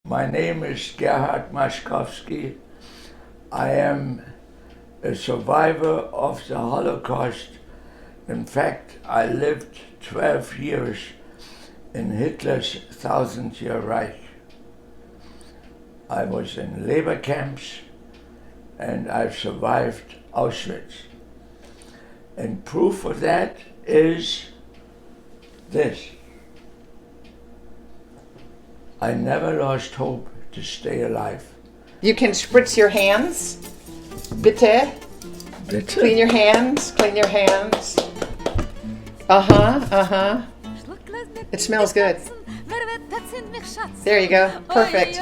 My name is Gerhard Maschkowski. I am a survivor of the Holocaust. In fact, I lived 12 years in Hitler's thousand-year Reich. I was in labor camps and I've survived Auschwitz. And proof of that is this. I never lost hope to stay alive. You can spritz your hands. Bitte. Bitte? Clean your hands. Clean your hands. Uh-huh. It smells good. There you go. Perfect.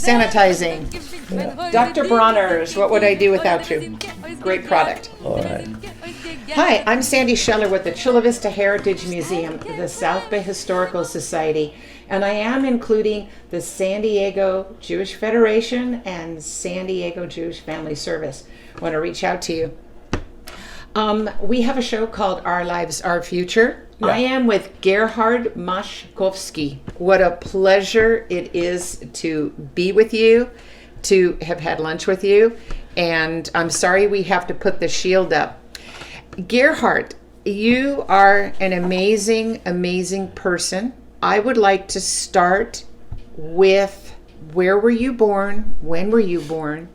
Sanitizing. Yeah. Dr. Bronner's, what would I do without you? Great product. All right. Hi, I'm Sandra Scheller with the Chula Vista Heritage Museum, the South Bay Historical Society, and I am including the San Diego Jewish Federation and San Diego Jewish Family Service. I want to reach out to you. We have a show called Our Lives, Our Future. Yeah. I am with Gerhard Maschkowski. What a pleasure it is to be with you, to have had lunch with you, and I'm sorry we have to put the shield up. Gerhard, you are an amazing, amazing person. I would like to start with where were you born, when were you born,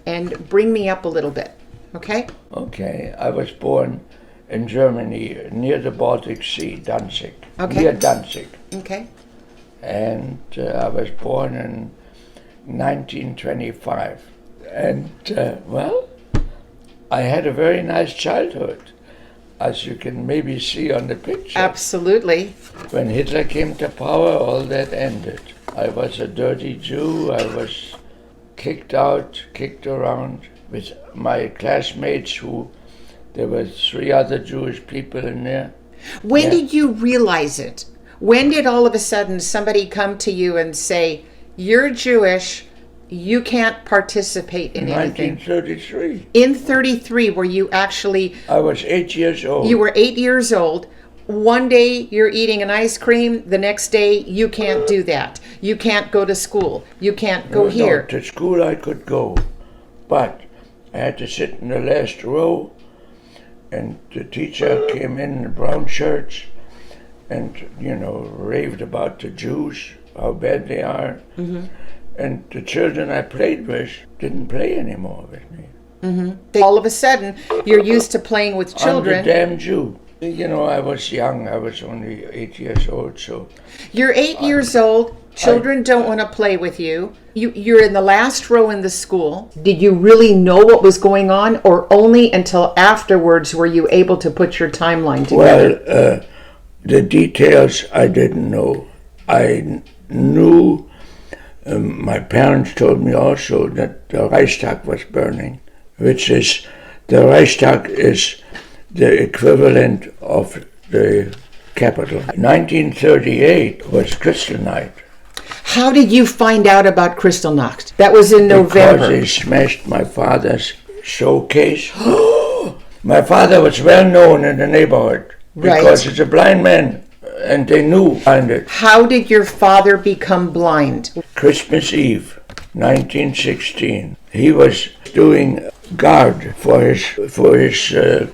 and bring me up a little bit, okay? Okay, I was born in Germany near the Baltic Sea, Danzig. Okay. Near Danzig. Okay. And I was born in 1925. And, well, I had a very nice childhood, as you can maybe see on the picture. Absolutely. When Hitler came to power, all that ended. I was a dirty Jew. I was kicked out, kicked around with my classmates there were 3 other Jewish people in there. When did you realize it? When did all of a sudden somebody come to you and say, you're Jewish, you can't participate in anything? 1933. In 33, were you actually... I was 8 years old. You were 8 years old. One day you're eating an ice cream. The next day you can't do that. You can't go to school. You can't go here. No, to school I could go, but I had to sit in the last row, and the teacher came in brown shirts and, raved about the Jews, how bad they are. Mm-hmm. And the children I played with didn't play anymore with me. Mm-hmm. All of a sudden, you're used to playing with children. I'm the damn Jew. I was young. I was only 8 years old, so... You're 8 years old. Children don't want to play with you. You're in the last row in the school. Did you really know what was going on, or only until afterwards were you able to put your timeline together? Well, the details I didn't know. I knew... my parents told me also that the Reichstag was burning, which is, the Reichstag is the equivalent of the capital. 1938 was Kristallnacht. How did you find out about Kristallnacht? That was in November. Because they smashed my father's showcase. My father was well known in the neighborhood because he's a blind man. And they knew behind it. How did your father become blind? Christmas Eve, 1916. He was doing guard for his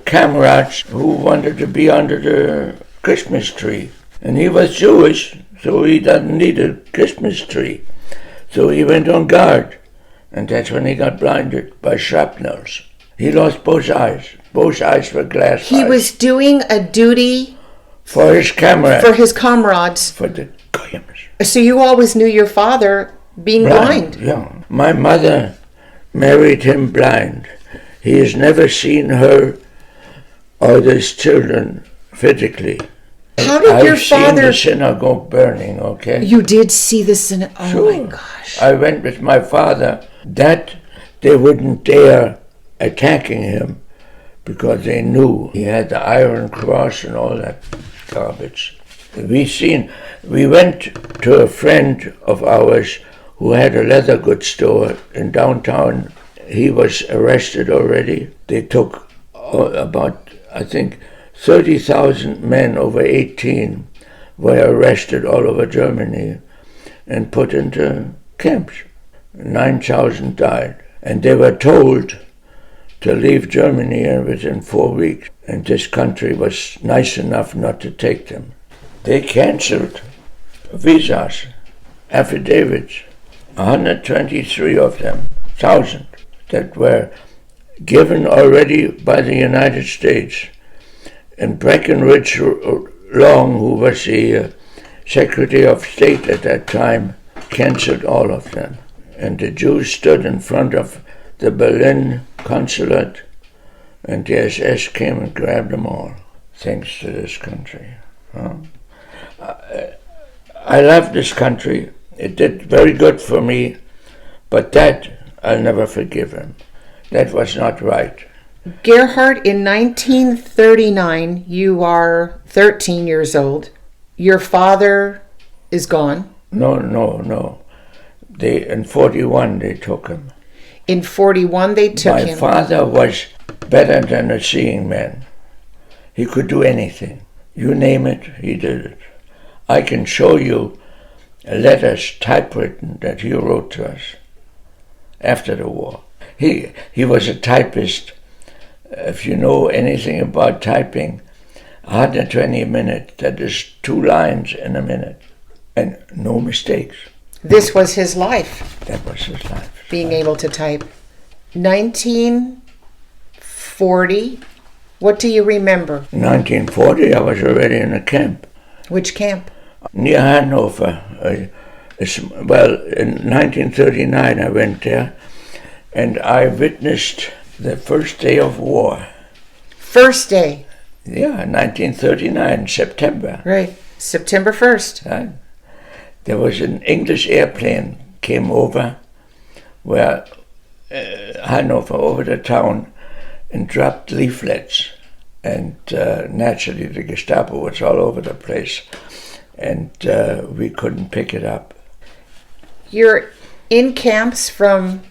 comrades who wanted to be under the Christmas tree. And he was Jewish, so he doesn't need a Christmas tree. So he went on guard. And that's when he got blinded by shrapnels. He lost both eyes. Both eyes were glass He eyes. was doing a duty... For his comrades. For his comrades. For the goyim. So you always knew your father being blind? Yeah. My mother married him blind. He has never seen her or his children physically. How did your father... I've seen the synagogue burning, okay? You did see the synagogue? Oh, sure. My gosh. I went with my father. That they wouldn't dare attacking him because they knew he had the Iron Cross and all that garbage. We went to a friend of ours who had a leather goods store in downtown. He was arrested already. They took about, I think, 30,000 men over 18 were arrested all over Germany. and put into camps. 9,000 died. And they were told to leave Germany within 4 weeks. And this country was nice enough not to take them. They canceled visas, affidavits, 123 of them, 1,000, that were given already by the United States. And Breckinridge Long, who was the Secretary of State at that time, canceled all of them. And the Jews stood in front of the Berlin consulate, and the SS came and grabbed them all, thanks to this country. I love this country. It did very good for me, but that I'll never forgive him. That was not right. Gerhard, in 1939, you are 13 years old. Your father is gone. No. In 41 they took him. In 41 they took him. My father was better than a seeing man. He could do anything. You name it, he did it. I can show you letters typewritten that he wrote to us after the war. He was a typist. If you know anything about typing, 120 minutes, that is 2 lines in a minute, and no mistakes. This was his life. That was his life. Being able to type. 1940, what do you remember? 1940, I was already in a camp. Which camp? Near Hanover. Well, in 1939 I went there, and I witnessed the first day of war. First day? Yeah, 1939, September. Right, September 1st. There was an English airplane came over where Hanover, over the town, and dropped leaflets. And naturally the Gestapo was all over the place, and we couldn't pick it up. You're in camps from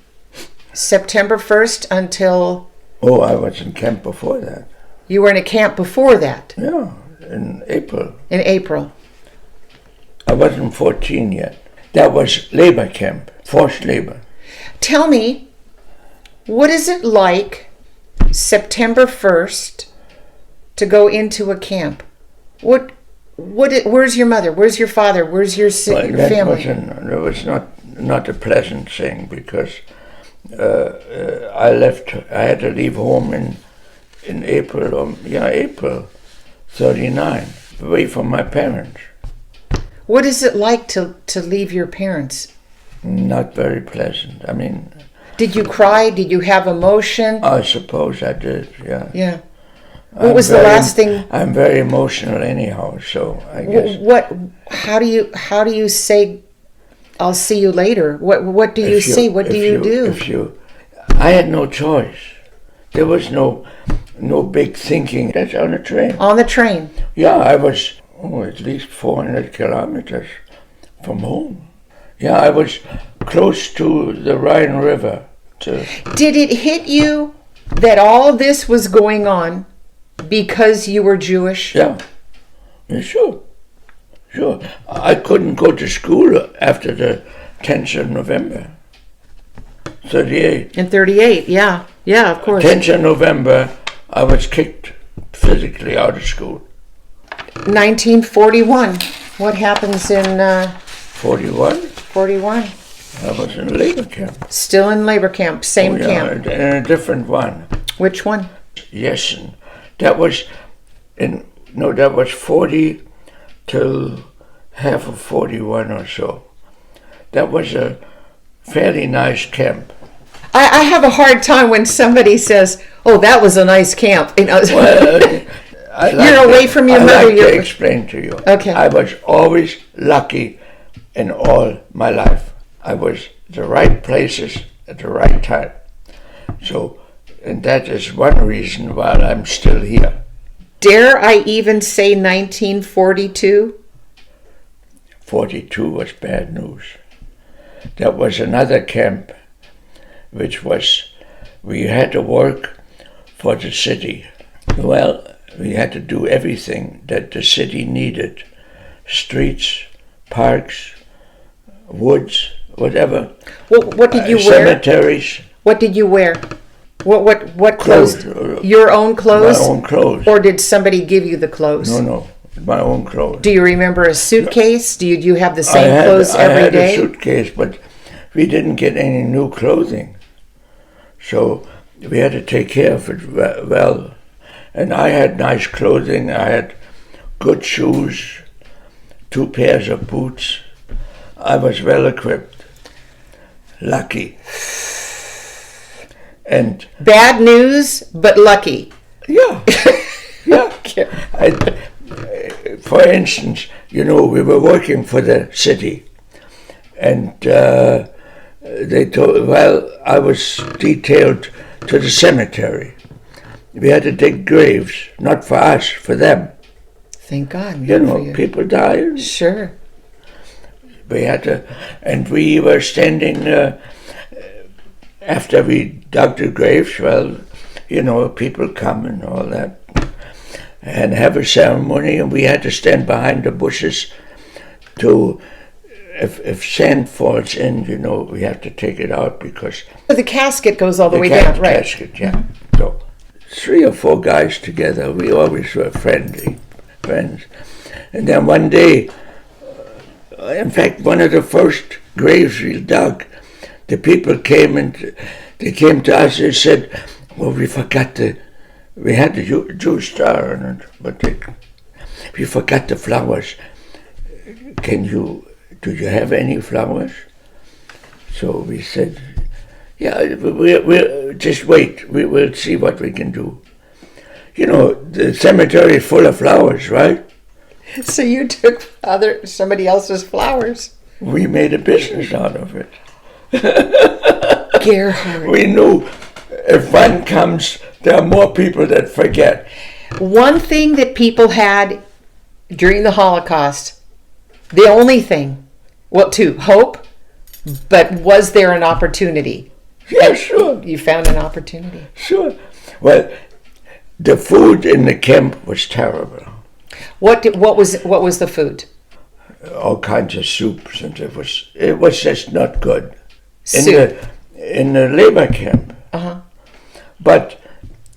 September 1st until... Oh, I was in camp before that. You were in a camp before that? Yeah, in April. In April. I wasn't 14 yet. That was labor camp, forced labor. Tell me, what is it like September 1st to go into a camp? Where's your mother? Where's your father? Where's your family? It was not a pleasant thing, because I left. I had to leave home in April. April 39, away from my parents. What is it like to leave your parents? Not very pleasant. I mean. Did you cry? Did you have emotion? I suppose I did. Yeah. Yeah. What was the last thing? I'm very emotional anyhow, so I guess. How do you say, "I'll see you later"? What do you say? What do you do? I had no choice. There was no big thinking. That's on the train. On the train. Yeah, I was at least 400 kilometers from home. Yeah, I was close to the Rhine River. Did it hit you that all this was going on because you were Jewish? Yeah, sure. I couldn't go to school after the 10th of November. 38. In 38, yeah, of course. 10th of November, I was kicked physically out of school. 1941. What happens in... 41? 41. I was in a labor camp. Still in labor camp, same camp. In a different one. Which one? Jessen. That was 40 till half of 41 or so. That was a fairly nice camp. I have a hard time when somebody says, "Oh, that was a nice camp." You know, you're away from your mother. I'd like to explain to you. Okay. I was always lucky in all my life. I was at the right places at the right time. So, and that is one reason why I'm still here. Dare I even say 1942? 42 was bad news. That was another camp, which was, we had to work for the city. Well, we had to do everything that the city needed. Streets, parks, woods, whatever. What did you wear? Cemeteries. What did you wear? What clothes? Your own clothes? My own clothes. Or did somebody give you the clothes? No, my own clothes. Do you remember a suitcase? Do you have the same clothes every day? I had a suitcase, but we didn't get any new clothing. So we had to take care of it well. And I had nice clothing. I had good shoes, 2 pairs of boots. I was well equipped. Lucky. And bad news, but lucky. Yeah. Yeah. For instance, we were working for the city, and they told, I was detailed to the cemetery. We had to dig graves, not for us, for them. Thank God. People died. Sure. We had to, and we were standing, after we dug the graves, people come and all that, and have a ceremony, and we had to stand behind the bushes to, if sand falls in, we have to take it out because... The casket goes all the way down, right? The casket, yeah. So 3 or 4 guys together, we always were friends. And then one day, in fact, one of the first graves we dug, the people came and they came to us and said, well, we had the Jewish star on it, but we forgot the flowers. Do you have any flowers? So we said, yeah, we'll just wait. We'll see what we can do. The cemetery is full of flowers, right? So you took somebody else's flowers. We made a business out of it. Gerhard. We knew if one comes, there are more people that forget. One thing that people had during the Holocaust, the only thing, hope, but was there an opportunity? Yeah, sure. You found an opportunity. Sure. Well, the food in the camp was terrible. What was the food? All kinds of soups, and it was just not good. Soup. In the labor camp. Uh-huh. But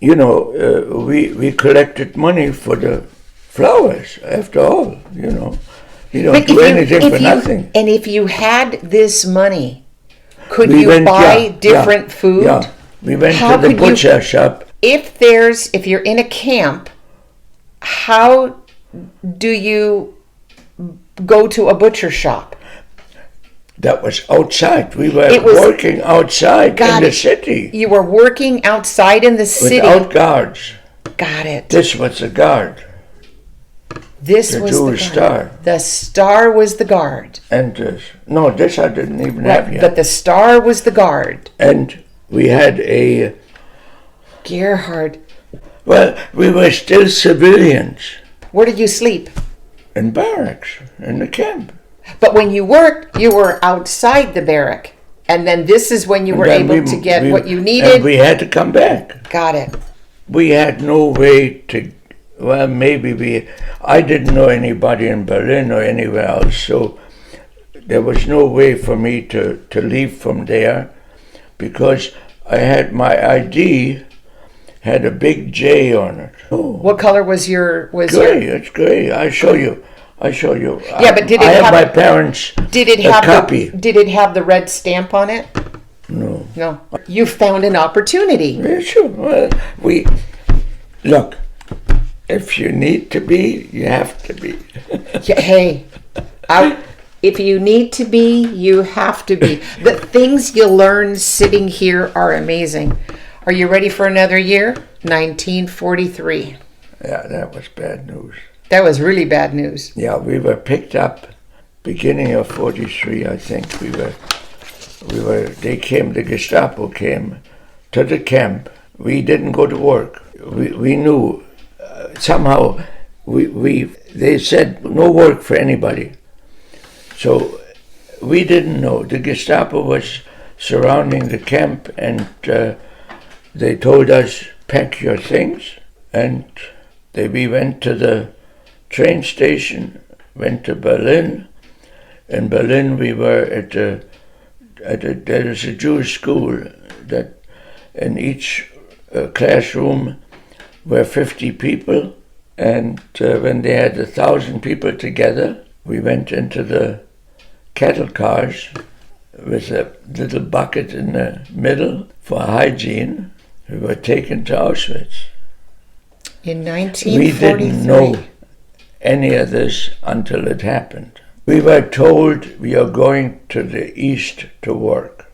we collected money for the flowers. After all, you don't do anything for nothing. And if you had this money, could you buy different food? Yeah, we went to the butcher shop. If you're in a camp, how do you go to a butcher shop? That was outside. We were working outside in the city. You were working outside in the city. Without guards. Got it. This was a guard. This was the Jewish star. The star was the guard. And this I didn't even have yet. But the star was the guard. And we had a... Gerhard. Well, we were still civilians. Where did you sleep? In barracks, in the camp. But when you worked, you were outside the barrack. And then this is when you were able to get what you needed. And we had to come back. Got it. We had no way to... Well, I didn't know anybody in Berlin or anywhere else, so there was no way for me to leave from there because I had my ID, had a big J on it. Oh. What color was your... Gray, it's gray. I show you. Yeah, but did it have have my parents' copy. Did it have the red stamp on it? No. No. You found an opportunity. Yeah, sure. Well, look, if you need to be, you have to be. Hey, if you need to be, you have to be. The things you learn sitting here are amazing. Are you ready for another year? 1943. Yeah, that was bad news. That was really bad news. Yeah, we were picked up beginning of 43, I think. The Gestapo came to the camp. We didn't go to work. We knew, somehow, they said no work for anybody. So we didn't know. The Gestapo was surrounding the camp and they told us, pack your things. And we went to the train station, went to Berlin. In Berlin, we were there is a Jewish school that in each classroom were 50 people, and when they had 1,000 people together, we went into the cattle cars with a little bucket in the middle for hygiene. We were taken to Auschwitz. In 1943. We didn't know any of this until it happened. We were told we are going to the east to work.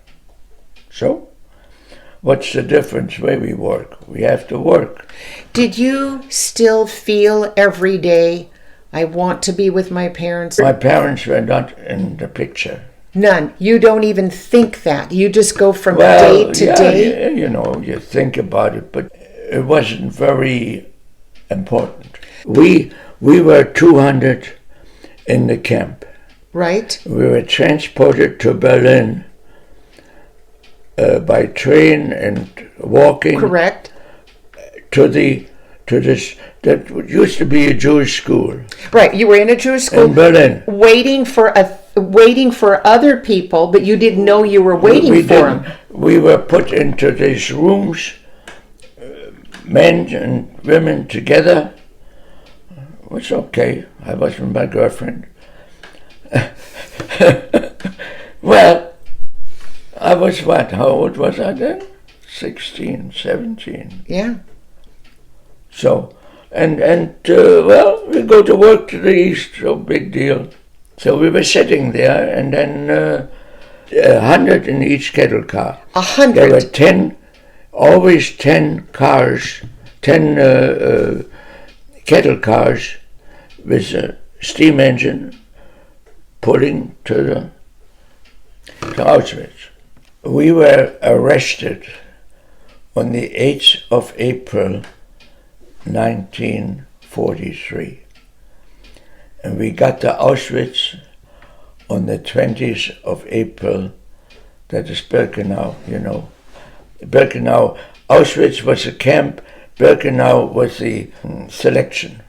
So, what's the difference where we work? We have to work. Did you still feel every day, I want to be with my parents? My parents were not in the picture. None. You don't even think that. You just go from day to day? You know, you think about it, but it wasn't very important. We were 200 in the camp. Right. We were transported to Berlin by train and walking. Correct. To this that used to be a Jewish school. Right. You were in a Jewish school in Berlin, waiting for other people, but you didn't know you were waiting for them. We were put into these rooms, men and women together. It was okay. I was with my girlfriend. Well, I was what? How old was I then? 16, 17. Yeah. So, well, we go to work to the east, so big deal. So we were sitting there, and then 100 in each cattle car. 100? There were always 10 cars, 10 cattle cars with a steam engine pulling to Auschwitz. We were arrested on the 8th of April, 1943. And we got to Auschwitz on the 20th of April. That is Birkenau, you know. Birkenau, Auschwitz was a camp, Birkenau was the selection.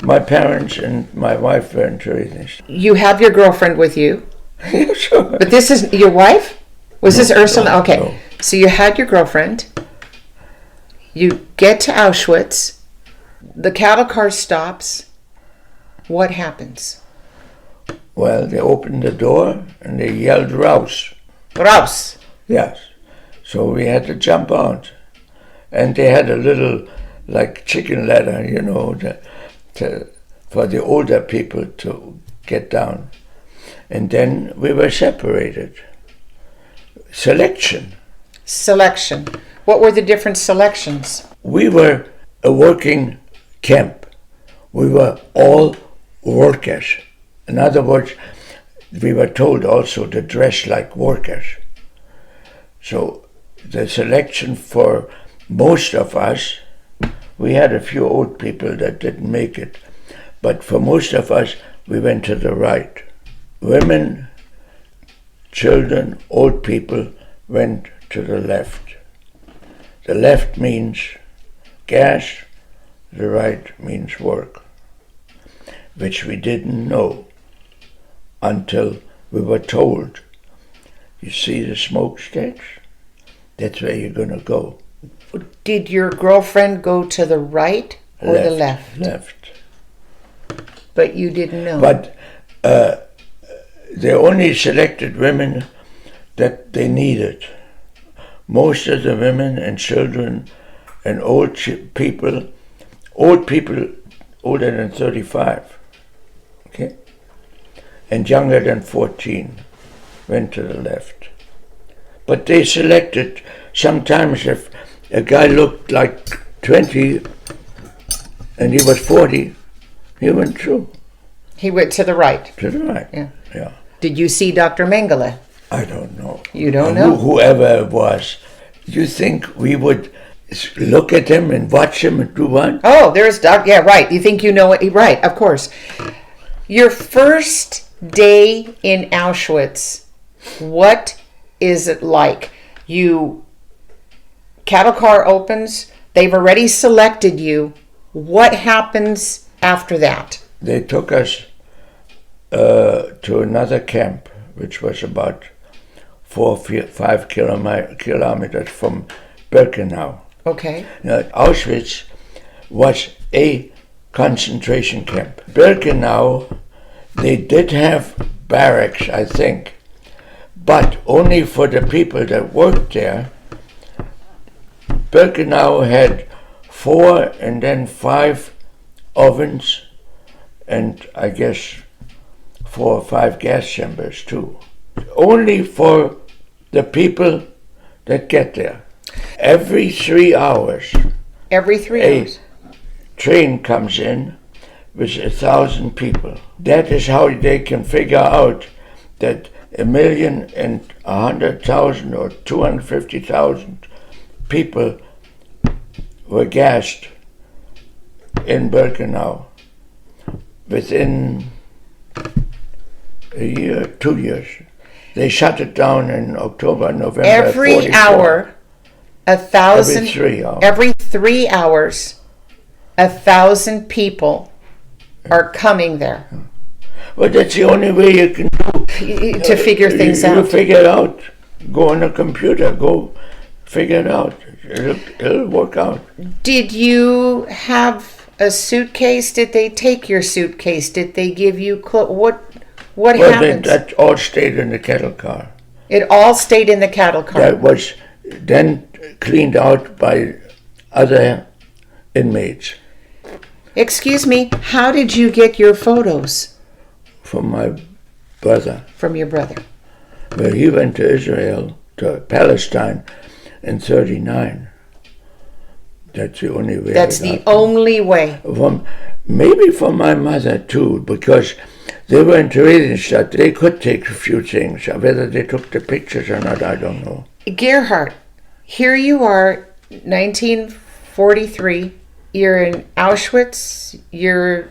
My parents and my wife weren't very nice. You have your girlfriend with you. Yeah, sure. But this is your wife? Was this Ursula? No, okay. no. So you had your girlfriend. You get to Auschwitz. The cattle car stops. What happens? Well, they opened the door and they yelled, "Raus!" Raus! Yes. So we had to jump out. And they had a little, like, chicken ladder, you know, for the older people to get down. And then we were separated. Selection. What were the different selections? We were a working camp. We were all workers. In other words, we were told also to dress like workers. So the selection for most of us, we had a few old people that didn't make it, but for most of us, we went to the right. Women, children, old people went to the left. The left means gas, the right means work, which we didn't know until we were told, you see the smokestacks? That's where you're going to go. Did your girlfriend go to the right or the left? Left. But you didn't know. But they only selected women that they needed. Most of the women and children and old people older than 35, okay, and younger than 14 went to the left. But they selected, sometimes if a guy looked like 20 and he was 40, he went through. He went to the right. To the right. Yeah. Did you see Dr. Mengele? I don't know. You don't know? Whoever it was. You think we would look at him and watch him and do what? Oh, there's Doc. Yeah, right. You think you know it? Right, of course. Your first day in Auschwitz, what is it like? Cattle car opens, they've already selected you. What happens after that? They took us to another camp, which was about 5 kilometers from Birkenau. Okay. Now, Auschwitz was a concentration camp. Birkenau, they did have barracks, I think, but only for the people that worked there. Birkenau had 4 and then 5 ovens, and I guess 4 or 5 gas chambers too. Only for the people that get there. Every 3 hours, Every 3 hours. train comes in with 1,000 people. That is how they can figure out that 1,100,000 or 250,000 people were gassed in Birkenau within a year, 2 years. They shut it down in October, November. Every 44. hour, 1,000. Every 3 hours. Every 3 hours, 1,000 people are coming there Well, that's the only way you can do to figure things you out. figure it out. Go on a computer. Go figure it out. It'll work out. Did you have a suitcase? Did they take your suitcase? Did they give you clothes? What happened? That all stayed in the cattle car. It all stayed in the cattle car. That was then cleaned out by other inmates. Excuse me, how did you get your photos? From my brother. From your brother. Well, he went to Israel, to Palestine in 1939. That's the only way. That's the only way. Maybe from my mother too, because they were in Theresienstadt. They could take a few things. Whether they took the pictures or not, I don't know. Gerhard, here you are, 1943. You're in Auschwitz. You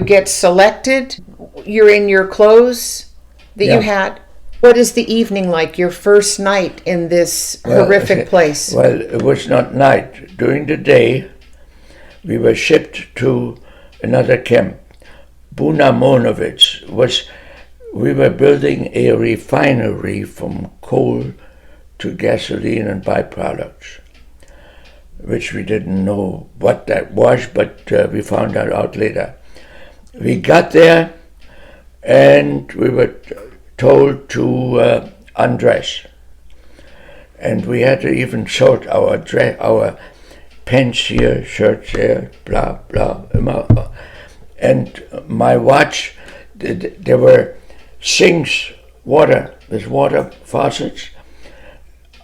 get selected. You're in your clothes that you had. What is the evening like? Your first night in this horrific place? Well, it was not night. During the day, we were shipped to another camp. Bunamonovitz we were building a refinery from coal to gasoline and byproducts, which we didn't know what that was, but we found that out later. We got there and we were told to undress. And we had to even sort our pants here, shirts there, blah, blah. And my watch, there were sinks, water faucets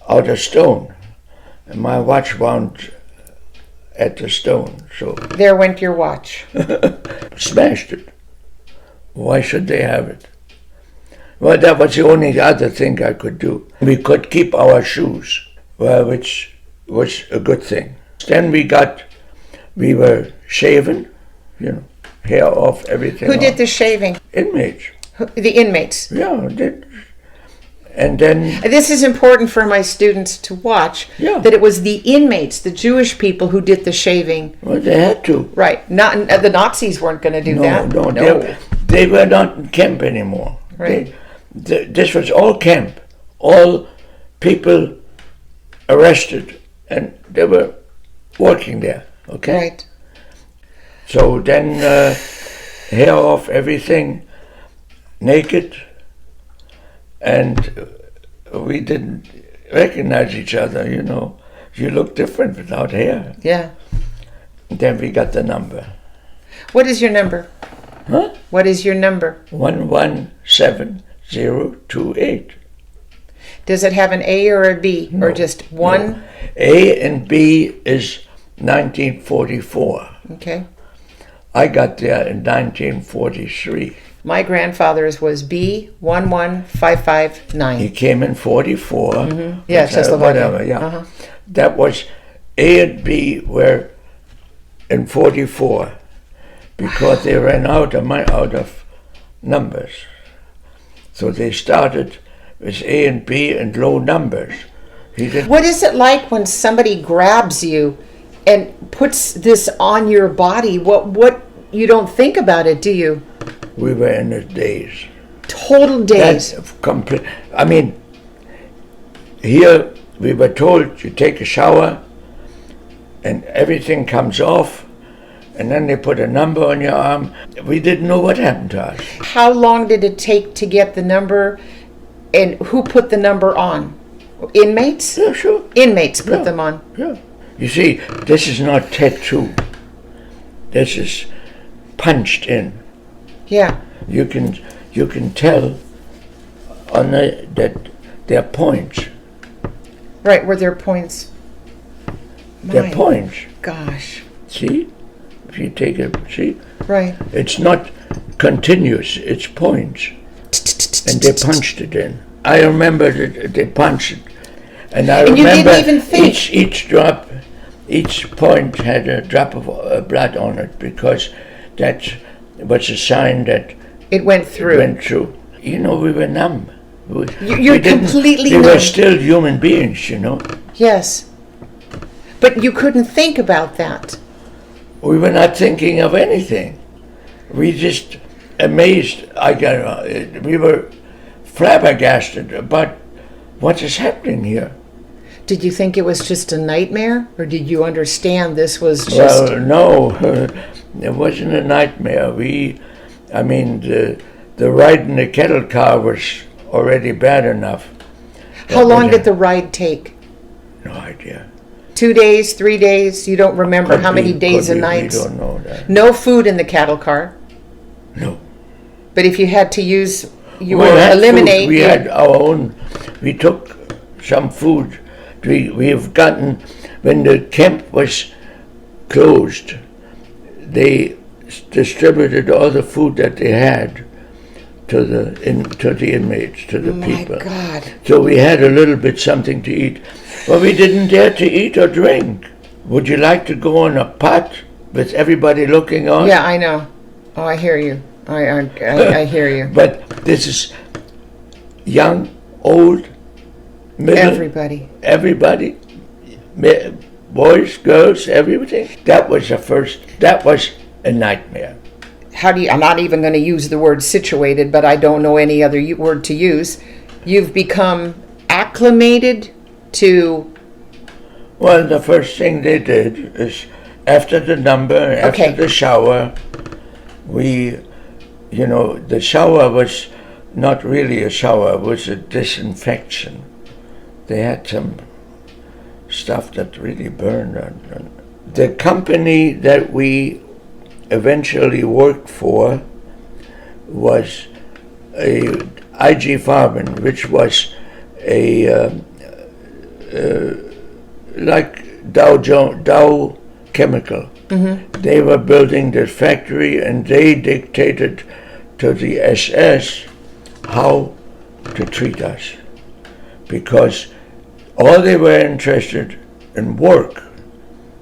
out of stone. And my watch wound at the stone, so... There went your watch. Smashed it. Why should they have it? Well, that was the only other thing I could do. We could keep our shoes, which was a good thing. Then we were shaven, hair off, everything. Who did the shaving? Inmates. The inmates. Yeah, did. And then... This is important for my students to watch, that it was the inmates, the Jewish people, who did the shaving. Well, they had to. Right. Not the Nazis weren't going to do that. No. They were not in camp anymore. Right. This was all camp. All people arrested, and they were working there, okay? Right. So then hair off, everything, naked, and we didn't recognize each other, You look different without hair. Yeah. And then we got the number. What is your number? Huh? What is your number? 117028. Does it have an A or a B, or just one? No. A and B is 1944. Okay. I got there in 1943. My grandfather's was B11559. He came in 44. Mm-hmm. Yeah, Czechoslovakia. Whatever, yeah. Uh-huh. That was, A and B were in 44 because they ran out of numbers. So they started with A and B and low numbers. What is it like when somebody grabs you and puts this on your body? What you don't think about it, do you? We were in a daze. Total daze. That's complete. I mean, here we were told you take a shower and everything comes off, and then they put a number on your arm. We didn't know what happened to us. How long did it take to get the number, and who put the number on? Inmates? Yeah, sure. Inmates put them on. Yeah. You see, this is not tattoo. This is punched in. Yeah. You can tell on that there are points. Right, were there points? There are My points. Gosh. See? If you take it, see? Right. It's not continuous, it's points. And they punched it in. I remember that they punched it. And I And you remember didn't even think. each point had a drop of blood on it, because that was a sign that It went through. went through. You know, we were numb. You're we didn't- completely We were numb. still human beings, you know. Yes. But you couldn't think about that. We were not thinking of anything. We just amazed. We were flabbergasted about what is happening here. Did you think it was just a nightmare, or did you understand this was just... Well, no, it wasn't a nightmare. The ride in the kettle car was already bad enough. How long did the ride take? No idea. 2 days, 3 days? You don't remember Could how many be- days could and be, nights? We don't know that. No food in the cattle car. No. But if you had to use, you We would had eliminate. food. We had our own. We took some food. We have gotten, when the camp was closed, they distributed all the food that they had to the inmates, to the people. My God. So we had a little bit something to eat. But we didn't dare to eat or drink. Would you like to go on a pot with everybody looking on? Yeah, I know. Oh, I hear you. I hear you. But this is young, old, middle, Everybody. boys, girls, everything. That was a nightmare. I'm not even going to use the word situated, but I don't know any other word to use. You've become acclimated to... Well, the first thing they did is, after the number, after the shower, the shower was not really a shower, it was a disinfection. They had some stuff that really burned. The company that we eventually worked for was a IG Farben, which was like Dow Chemical. Mm-hmm. They were building this factory, and they dictated to the SS how to treat us, because all they were interested in work.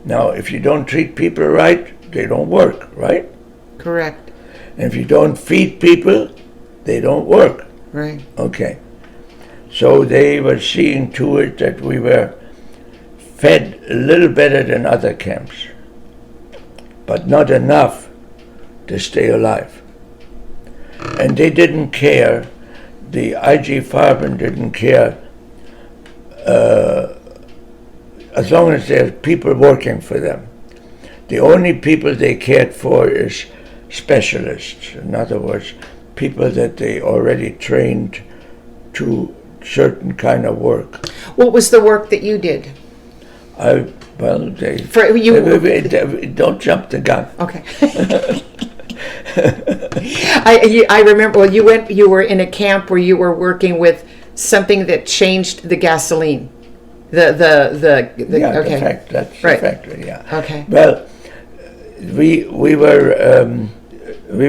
Now, if you don't treat people right, they don't work, right? Correct. And if you don't feed people, they don't work. Right. Okay. So they were seeing to it that we were fed a little better than other camps, but not enough to stay alive. And they didn't care, the IG Farben didn't care, as long as there's people working for them. The only people they cared for is specialists. In other words, people that they already trained to certain kind of work. What was the work that you did? Don't jump the gun. Okay. I remember. Well, you were in a camp where you were working with something that changed the gasoline. The okay. That's right. the factory. Yeah. Okay. Well, we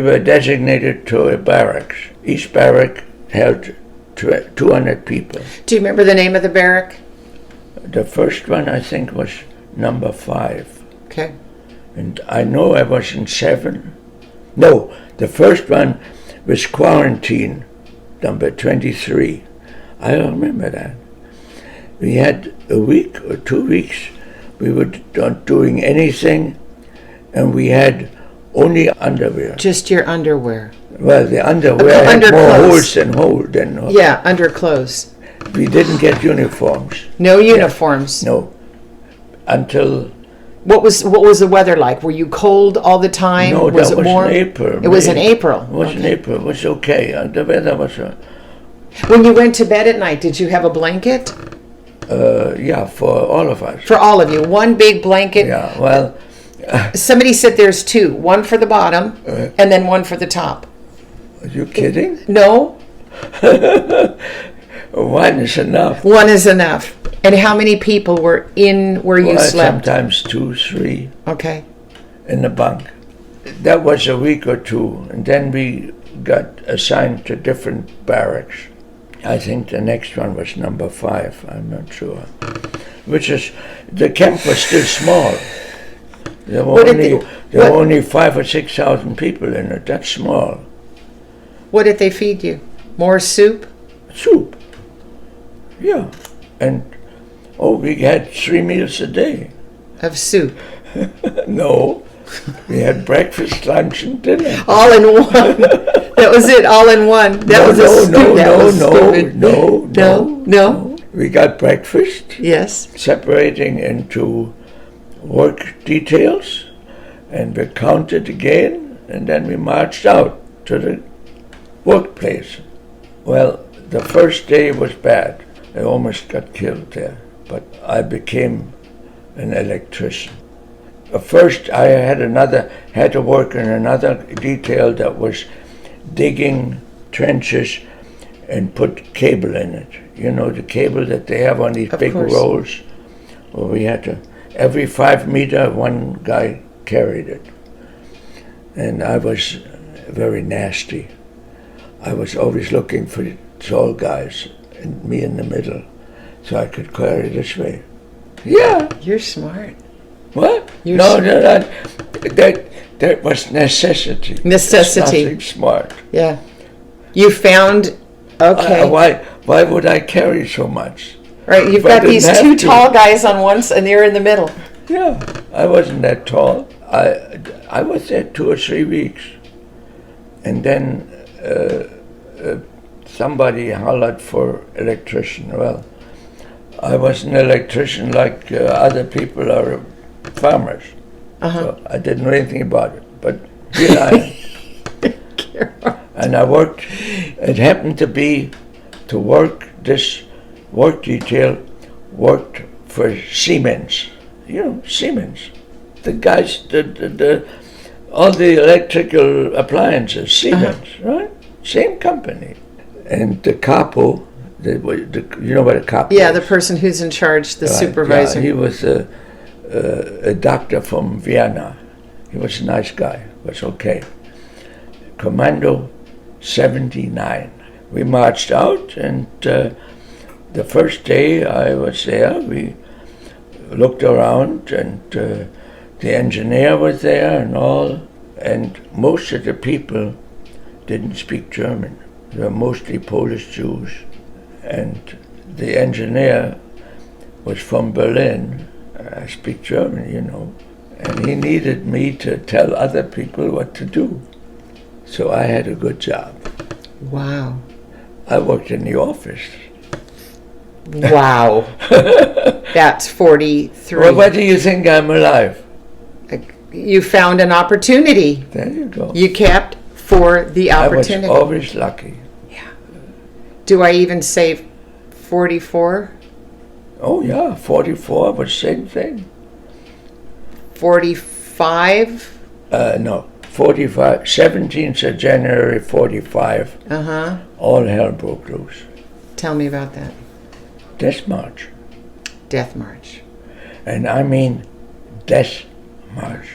were designated to a barracks. Each barrack held 200 people. Do you remember the name of the barrack? The first one, I think, was number 5. Okay. And I know I was in 7. No, the first one was quarantine, number 23. I remember that. We had a week or 2 weeks, we were not doing anything, and we had only underwear. Just your underwear. Well, the underwear had more Underclothes. holes than holes. Yeah, underclothes. We didn't get uniforms. No uniforms. No. Until... What was the weather like? Were you cold all the time? No, was that it was warm? in April. It was in May. April. It was in April. It was okay. The weather was... When you went to bed at night, did you have a blanket? yeah, for all of us. For all of you. One big blanket. Yeah, well... Somebody said there's two. One for the bottom and then one for the top. Are you kidding? No? One is enough. One is enough. And how many people were in where you slept? Sometimes 2, 3 Okay. in the bunk. That was a week or two, and then we got assigned to different barracks. I think the next one was number 5, I'm not sure. Which is, the camp was still small. There were only 5,000 or 6,000 people in it. That's small. What did they feed you? More soup? Soup. Yeah. And, we had 3 meals a day. Of soup? No. We had breakfast, lunch, and dinner. All in one. That was it, all in one. No. We got breakfast. Yes. Separating into work details, and we counted again, and then we marched out to the workplace. Well, the first day was bad. I almost got killed there, but I became an electrician. First, I had to work in another detail that was digging trenches and put cable in it. You know, the cable that they have on these big rolls. Well, we had to, every 5 meter, one guy carried it. And I was very nasty. I was always looking for the tall guys, and me in the middle, so I could carry this way. Yeah. You're smart. What? That was necessity. Necessity. Nothing smart. Yeah. You found, okay. Why would I carry so much? Right, you've got these 2 tall guys on one side, and they're in the middle. Yeah, I wasn't that tall. I was there 2 or 3 weeks, and then somebody hollered for electrician. Well, I was an electrician like other people are farmers. So I didn't know anything about it, but here I am. And I worked, it happened to be to work, this work detail worked for Siemens. You know, Siemens. The guys, all the electrical appliances, Siemens, right? Same company. And the capo, you know what a capo is? Yeah, the person who's in charge, the supervisor. Yeah, he was a doctor from Vienna. He was a nice guy, was okay. Commando 79. We marched out, and the first day I was there, we looked around, and the engineer was there and all, and most of the people didn't speak German. They were mostly Polish Jews, and the engineer was from Berlin. I speak German, you know, and he needed me to tell other people what to do. So I had a good job. Wow. I worked in the office. Wow. That's 43. Well, why do you think I'm alive? You found an opportunity. There you go. You kept for the opportunity. I was always lucky. Yeah. Do I even say 44? Oh yeah, 44 was same thing. 45? No, 45. 17th of January 45. All hell broke loose. Tell me about that. Death March. Death March. And I mean Death March.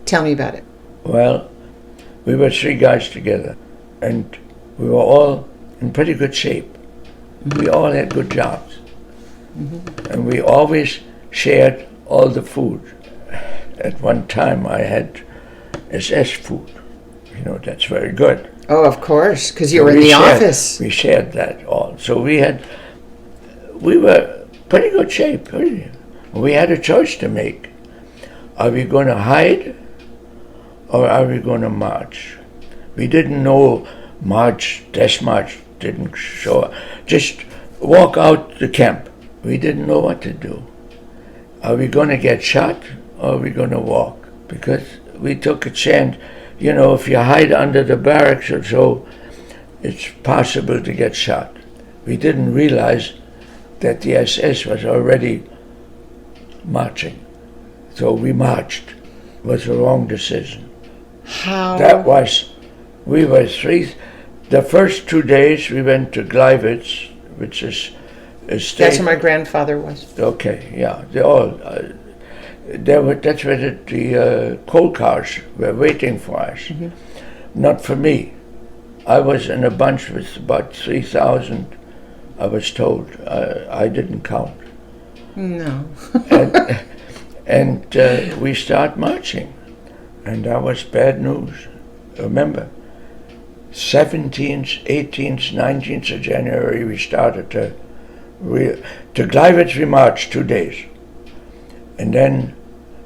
Tell me about it. Well, we were 3 guys together, and we were all in pretty good shape. We all had good jobs. And we always shared all the food. At one time I had SS food. You know, that's very good. Oh, of course, because you were in the office. We shared that all. So we were pretty good shape. We had a choice to make. Are we going to hide or are we going to march? We didn't know march, death march didn't show up. Just walk out the camp. We didn't know what to do. Are we going to get shot or are we going to walk? Because we took a chance. You know, if you hide under the barracks or so, it's possible to get shot. We didn't realize that the SS was already marching. So we marched. It was a wrong decision. How? The first 2 days we went to Gleiwitz, which is a state. That's where my grandfather was. Okay, yeah, that's where the coal cars were waiting for us. Mm-hmm. Not for me. I was in a bunch with about 3,000, I was told. I didn't count. No. and we start marching. And that was bad news. Remember, 17th, 18th, 19th of January we started to Gleiwitz we marched 2 days. And then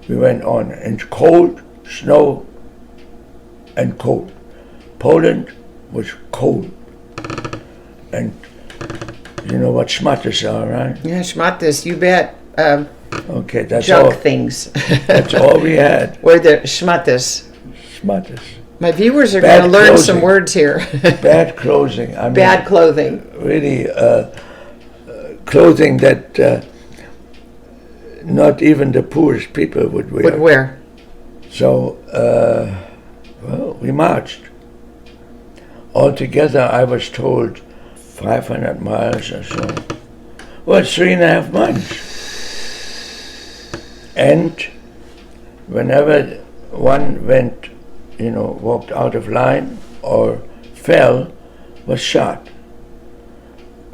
we went on in cold, snow, and cold. Poland was cold. And you know what schmattes are, right? Yeah, schmattes, you bet. Okay, that's junk all. Things. That's all we had. Were the schmattes. Schmattes. My viewers are going to learn clothing. some words here. Bad clothing. I mean, bad clothing. Really, clothing that not even the poorest people would wear. So, well, we marched. Altogether, I was told 500 miles or so. Well, 3.5 months. And whenever one went, walked out of line or fell, was shot.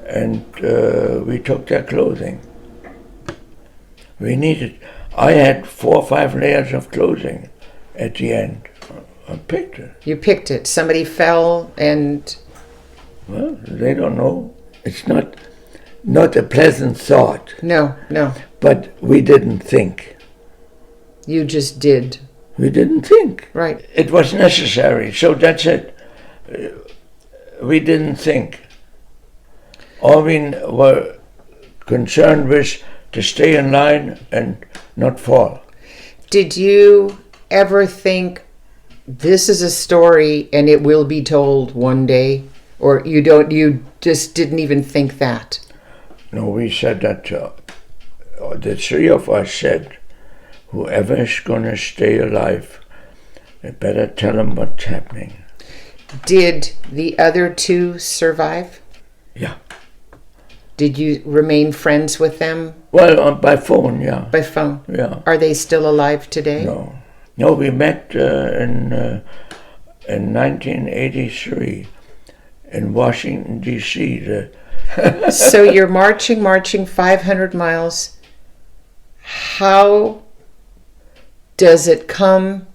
And we took their clothing. I had 4 or 5 layers of clothing at the end. I picked it. You picked it. Somebody fell and... Well, they don't know. It's not a pleasant thought. No. But we didn't think. You just did. We didn't think. Right. It was necessary, so that's it. We didn't think. All we were concerned with to stay in line and not fall. Did you ever think, this is a story and it will be told one day? Or you just didn't even think that? No, we said that, the 3 of us said, whoever is going to stay alive, they better tell them what's happening. Did the other 2 survive? Yeah. Did you remain friends with them? Well, by phone, yeah. By phone? Yeah. Are they still alive today? No, we met in 1983 in Washington, D.C. So you're marching 500 miles. How does it come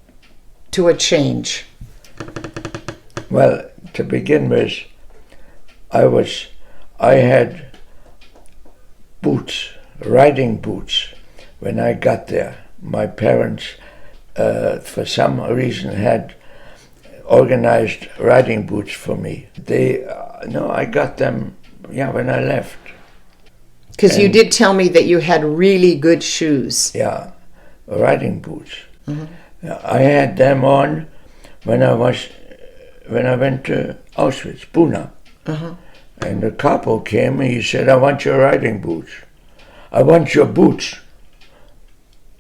to a change? Well, to begin with, I had boots, riding boots, when I got there. My parents, for some reason, had organized riding boots for me. I got them, when I left. Because you did tell me that you had really good shoes. Yeah, riding boots. Mm-hmm. I had them on when I went to Auschwitz, Buna. Uh-huh. And the capo came and he said, I want your riding boots. I want your boots.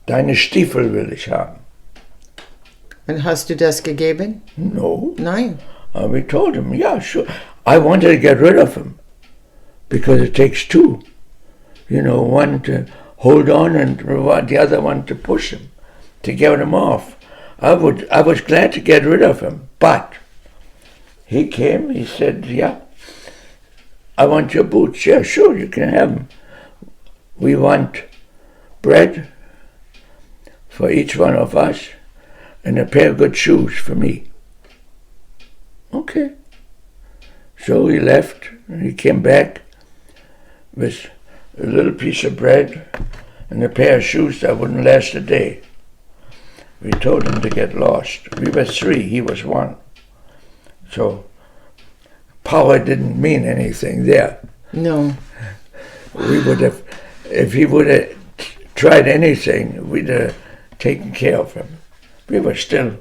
Deine Stiefel will ich haben. And hast du das gegeben? No. Nein. We told him, yeah, sure. I wanted to get rid of him because it takes 2. One to hold on and the other one to push him, to get him off. I was glad to get rid of him, but he came, he said, yeah, I want your boots. Yeah, sure, you can have them. We want bread for each one of us and a pair of good shoes for me. Okay. So he left and he came back with a little piece of bread and a pair of shoes that wouldn't last a day. We told him to get lost. We were 3, he was 1. So power didn't mean anything there. No. We would have, if he would have tried anything, we'd have taken care of him. We were still...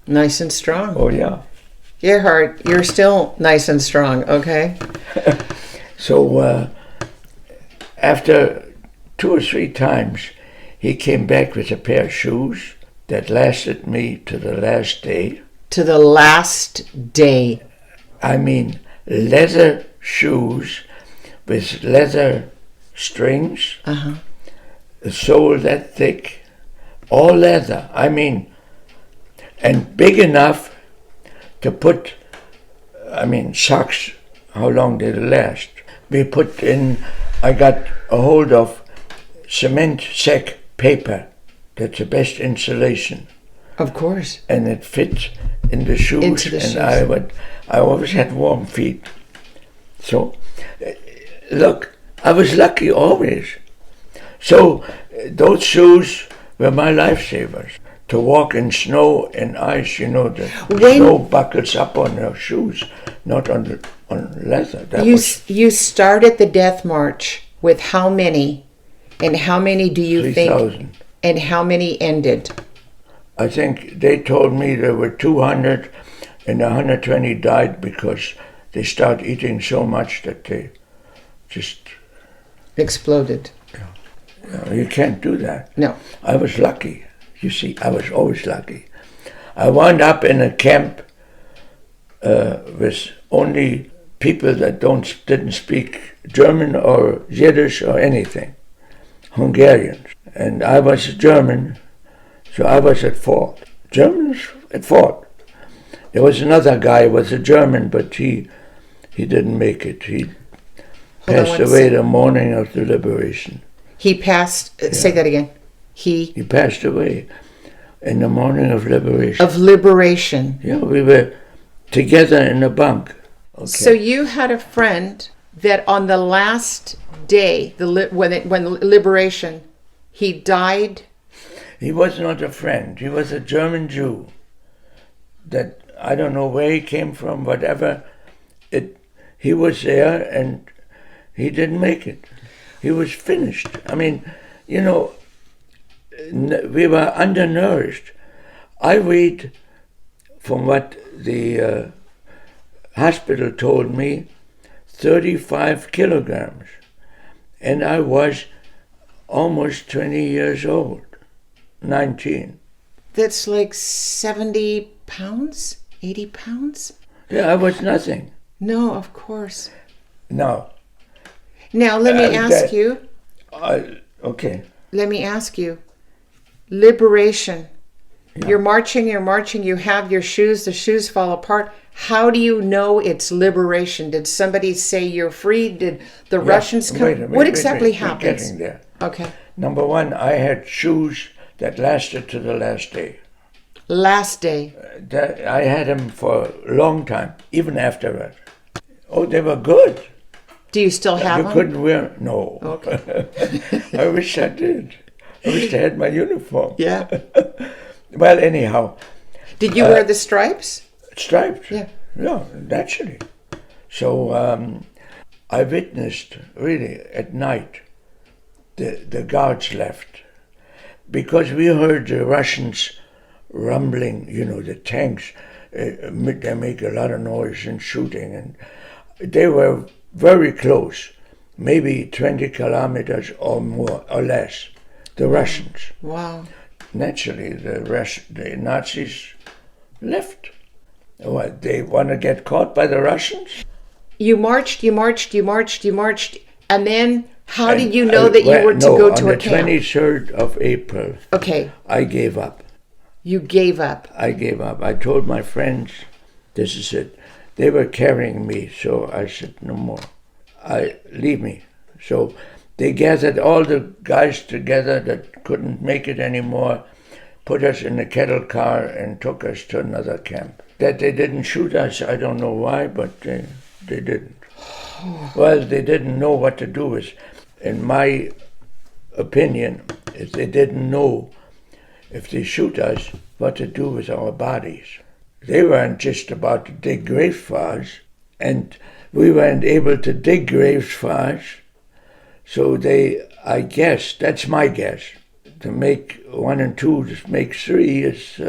Nice and strong. Oh, yeah. Gerhard, you're still nice and strong, okay? So after 2 or 3 times, he came back with a pair of shoes that lasted me to the last day. To the last day. I mean, leather shoes with leather strings, the sole that thick, all leather. I mean, and big enough to put, socks. How long did it last? We put in, I got a hold of cement sack paper. That's the best insulation. Of course. And it fits in the shoes. Into the shoes. I always had warm feet. So, look, I was lucky always. So, those shoes were my lifesavers. To walk in snow and ice, the snow buckles up on your shoes, not on leather. You started the death march with how many? And how many do you 3,000. think? And how many ended? I think they told me there were 200 and 120 died because they started eating so much that they just... Exploded. You can't do that. No. I was lucky. You see, I was always lucky. I wound up in a camp with only people that didn't speak German or Yiddish or anything. Hungarians. And I was German, so I was at fault. Germans at fault. There was another guy who was a German, but he didn't make it. He passed away the morning of the liberation. He passed, say that again. He passed away in the morning of liberation. Of liberation. Yeah, we were together in a bunk. Okay. So you had a friend that on the last day, when liberation, he died. He was not a friend. He was a German Jew. That I don't know where he came from, whatever. He was there and he didn't make it. He was finished. I mean, we were undernourished. I weighed, from what the hospital told me, 35 kilograms. And I was almost 20 years old, 19. That's like 70 pounds? 80 pounds? Yeah, I was nothing. No, of course. No. Now, let me ask you. Okay. Let me ask you. Liberation. Yeah. You're marching, you have your shoes, the shoes fall apart. How do you know it's liberation? Did somebody say you're free? Did the Russians come? What exactly happens? We're getting there. Okay. Number one, I had shoes that lasted to the last day. Last day. I had them for a long time, even afterward. Oh, they were good. Do you still have them? You couldn't wear them? No. Okay. I wish I did. I wish I had my uniform. Yeah. Well, anyhow. Did you wear the stripes? Striped? Yeah. No, naturally. So I witnessed, really, at night, the guards left. Because we heard the Russians rumbling, the tanks, they make a lot of noise and shooting. And they were very close, maybe 20 kilometers or more or less, the Russians. Wow. Naturally, the Nazis left. What, they want to get caught by the Russians? You marched, and then how did you know that you were to go to a camp? On the 23rd of April, okay, I gave up. You gave up? I gave up. I told my friends, this is it. They were carrying me, so I said, no more. Leave me. So they gathered all the guys together that couldn't make it anymore, put us in a kettle car and took us to another camp. That they didn't shoot us, I don't know why, but they didn't. Well, they didn't know what to do with. In my opinion, is they didn't know if they shoot us, what to do with our bodies. They weren't just about to dig graves for us, and we weren't able to dig graves for us. So they, I guess, that's my guess, to make 1 and 2, to make 3 is,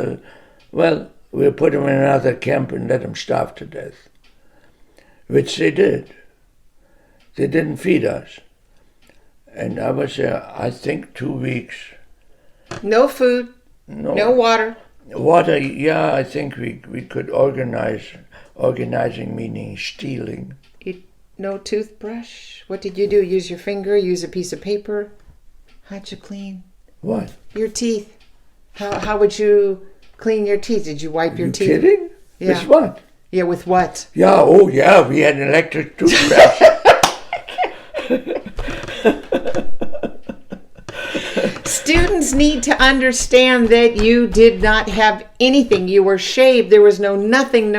well, we'll put them in another camp and let them starve to death. Which they did. They didn't feed us. And I was there, I think, 2 weeks. No food, no water. Water, yeah, I think we could organize. Organizing meaning stealing. No toothbrush? What did you do? Use your finger? Use a piece of paper? How'd you clean? What? Your teeth. How would you clean your teeth? Did you wipe your teeth? You kidding? Yeah. With what? Yeah, with what? Yeah, oh yeah, we had an electric toothbrush. Students need to understand that you did not have anything. You were shaved. There was nothing.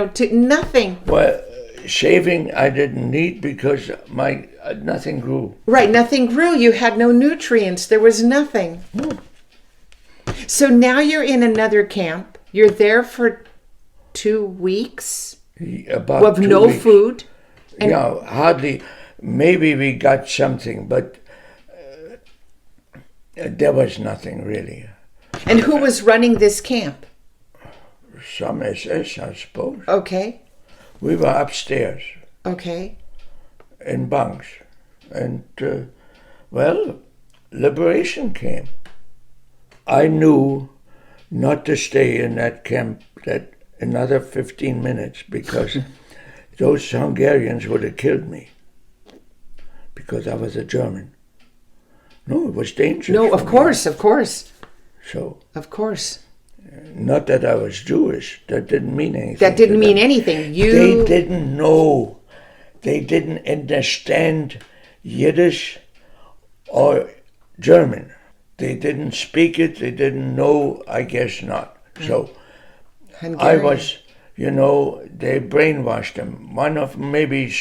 Well, shaving I didn't need because my nothing grew. Right, nothing grew. You had no nutrients. There was nothing. No. So now you're in another camp. You're there for 2 weeks. About with 2 no weeks. food. And yeah, hardly. Maybe we got something, but there was nothing really. And who was running this camp? Some SS, I suppose. Okay. We were upstairs Okay. in bunks. And, well, liberation came. I knew not to stay in that camp that another 15 minutes because those Hungarians would have killed me because I was a German. No, it was dangerous. No, of course. So, Of course. not that I was Jewish. That didn't mean anything. That didn't to mean them. anything. They didn't know. They didn't understand Yiddish or German. They didn't speak it. They didn't know. I guess not. So I was, they brainwashed them. One of them maybe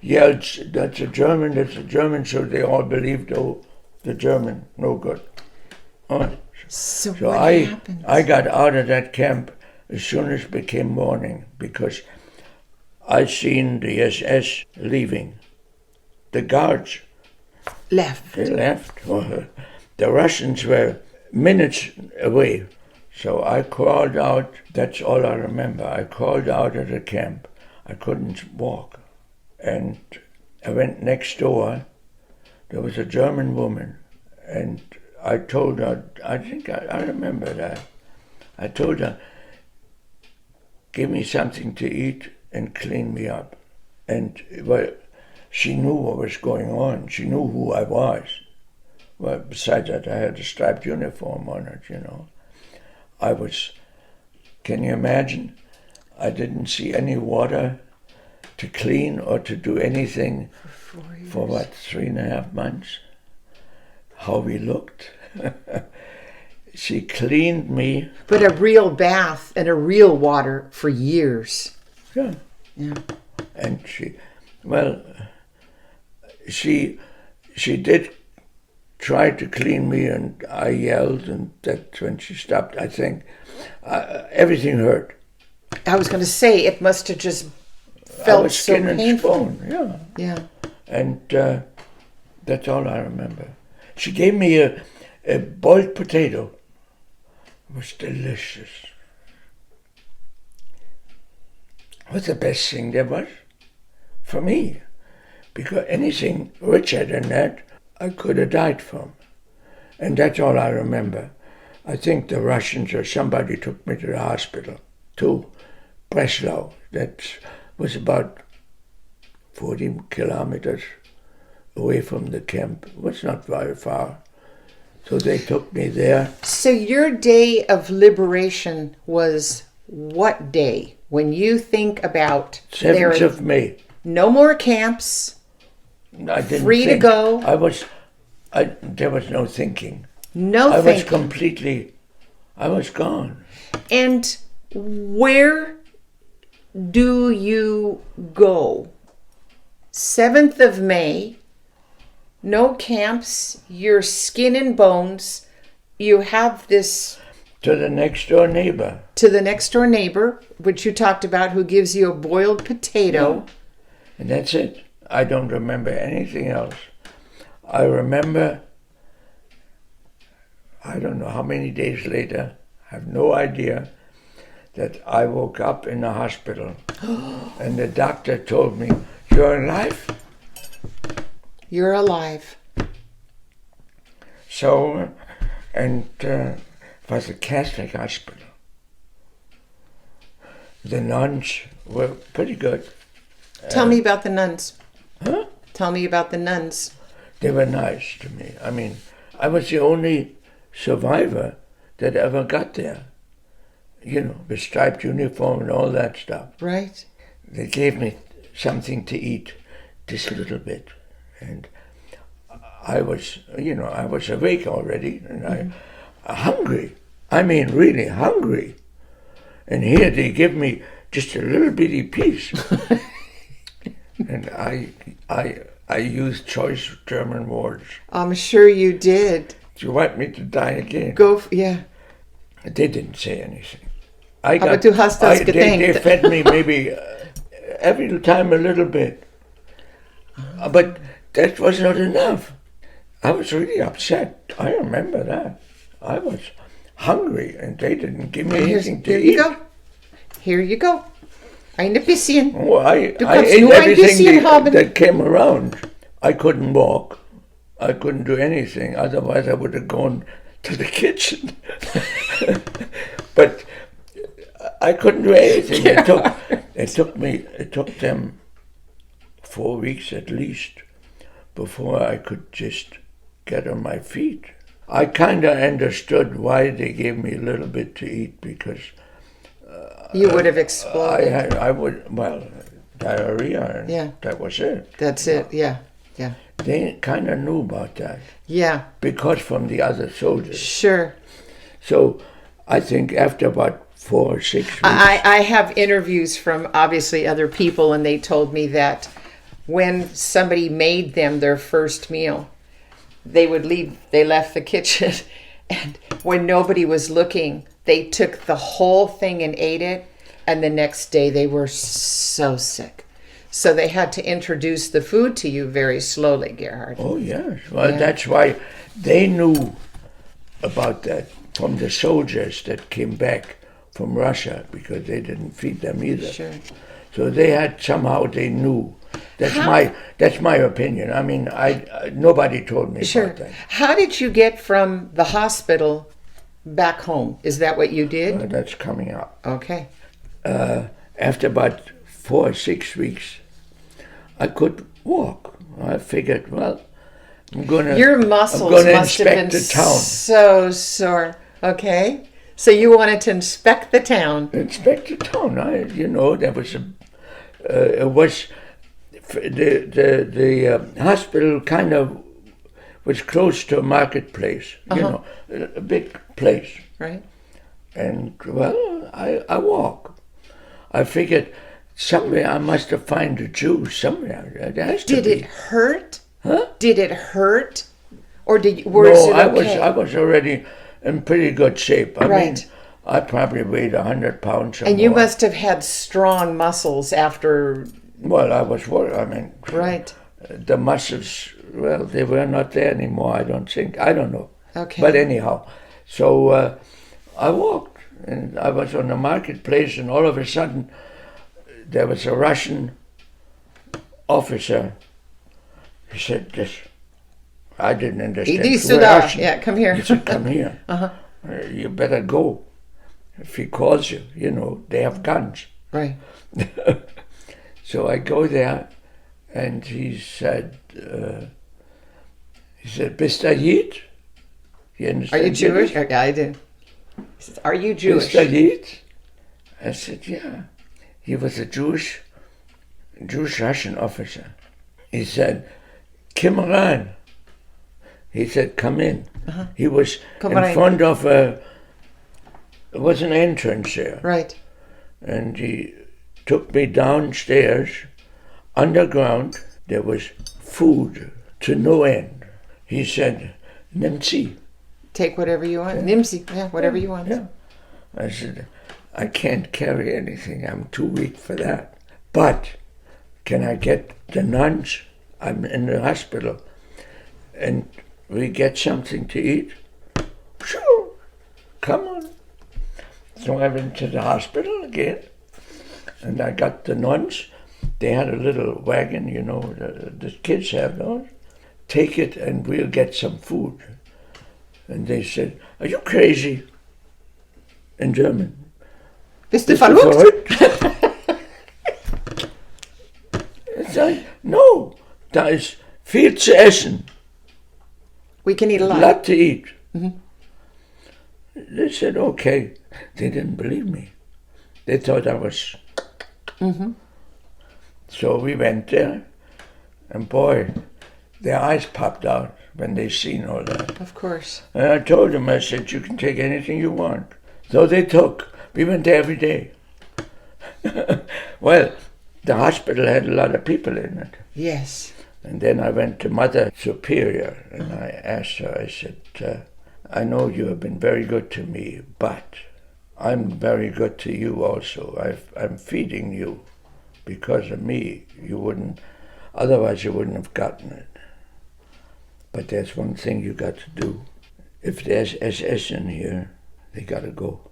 yelled, that's a German, so they all believed, oh, the German, no good. All right. So So what I happened? got out of that camp as soon as it became morning because I seen the SS leaving. The guards, Left. they left. The Russians were minutes away. So I crawled out, that's all I remember. I crawled out of the camp. I couldn't walk. And I went next door. There was a German woman. And I told her, I think I remember that. I told her, give me something to eat and clean me up. And well, she knew what was going on. She knew who I was. Well, besides that, I had a striped uniform on it, I was, can you imagine? I didn't see any water to clean or to do anything for what, 3.5 months? How we looked. She cleaned me. But a real bath and a real water for years. Yeah. Yeah. And she did try to clean me, and I yelled, and that's when she stopped. I think everything hurt. I was going to say, it must have just I felt was so skin and painful. bone, yeah. Yeah. And that's all I remember. She gave me a boiled potato. It was delicious. It was the best thing there was for me. Because anything richer than that, I could have died from. And that's all I remember. I think the Russians or somebody took me to the hospital, to Breslau. That was about 40 kilometers away from the camp. It was not very far. So they took me there. So your day of liberation was what day? When you think about 7th of May. No more camps. I didn't Free to think. go. There was no thinking. No I thinking. I was gone. And where do you go? 7th of May, no camps, you're skin and bones. You have this... To the next door neighbor. to the next door neighbor, which you talked about, who gives you a boiled potato. And that's it. I don't remember anything else. I remember, I don't know how many days later, I have no idea, that I woke up in the hospital and the doctor told me, "You're alive?" You're alive. So, and it was a Catholic hospital. The nuns were pretty good. Tell me about the nuns. Huh? Tell me about the nuns. They were nice to me. I mean, I was the only survivor that ever got there. You know, the striped uniform and all that stuff. Right. They gave me something to eat, just a little bit. And I was, I was awake already and I hungry. I mean, really hungry. And here they give me just a little bitty piece. And I used choice German words. I'm sure you did. Do you want me to die again? Yeah. They didn't say anything. Aber du hast das gedenkt. They fed me maybe every time a little bit. But that was not enough. I was really upset. I remember that. I was hungry and they didn't give me anything to eat. Here you go. Ein bisschen. Oh, I ate everything that came around. I couldn't walk. I couldn't do anything. Otherwise I would have gone to the kitchen. But I couldn't do anything. It took them 4 weeks at least before I could just get on my feet. I kind of understood why they gave me a little bit to eat, because you would have exploded. I would, diarrhea, and that was it. That's it, yeah. They kind of knew about that. Yeah. Because from the other soldiers. Sure. So I think after about 4 or 6 weeks. I have interviews from obviously other people, and they told me that when somebody made them their first meal, they left the kitchen, and when nobody was looking, they took the whole thing and ate it, and the next day they were so sick. So they had to introduce the food to you very slowly, Gerhard. Oh, yes. Well, that's why they knew about that from the soldiers that came back from Russia, because they didn't feed them either. Sure. So they knew. That's my opinion. I mean, nobody told me about that. How did you get from the hospital back home? Is that what you did? That's coming up. Okay. After about 4 or 6 weeks, I could walk. I figured, well, Your muscles must have been so sore. Okay. So you wanted to inspect the town. Inspect the town. There was the hospital kind of was close to a marketplace, a big place. Right. And, well, I walk. I figured somewhere I must have found a Jew somewhere. Did it hurt? Huh? Did it hurt? Or was it okay? I was already in pretty good shape. I mean, I probably weighed 100 pounds or more. And you must have had strong muscles after... Well, I was worried. I mean... Right. The muscles, well, they were not there anymore, I don't think. I don't know. Okay. But anyhow, so I walked, and I was on the marketplace, and all of a sudden, there was a Russian officer. He said this. I didn't understand. Иди сюда. Yeah, come here. He said, come here. You better go. If he calls you, they have guns. Right. So I go there, and he said, Bist du Yid? You understand? Are you Jewish? Yeah, I do. He says, are you Jewish? Bist du Yid? I said, yeah. He was a Jewish Russian officer. He said, come rein. He said, come in. He was in front of there was an entrance there. Right. And he took me downstairs. Underground, there was food to no end. He said, nimm sie. Take whatever you want. Nimm sie. Yeah, whatever you want. Yeah. I said, I can't carry anything. I'm too weak for that. But can I get the nuns? I'm in the hospital. And we get something to eat? Sure, come on. So I went to the hospital again, and I got the nuns. They had a little wagon, the kids have those. Take it and we'll get some food. And they said, are you crazy? In German. Bist du verrückt? Ich sage, no, da ist viel zu essen. We can eat a A lot. lot to eat. Mm-hmm. They said, okay. They didn't believe me. They thought I was... Mm-hmm. So we went there, and boy, their eyes popped out when they seen all that. Of course. And I told them, I said, you can take anything you want. So they took. We went there every day. Well, the hospital had a lot of people in it. Yes. And then I went to Mother Superior, and I asked her, I said, I know you have been very good to me, but I'm very good to you also. I'm feeding you. Because of me, otherwise you wouldn't have gotten it. But there's one thing you got to do. If there's SS in here, they got to go.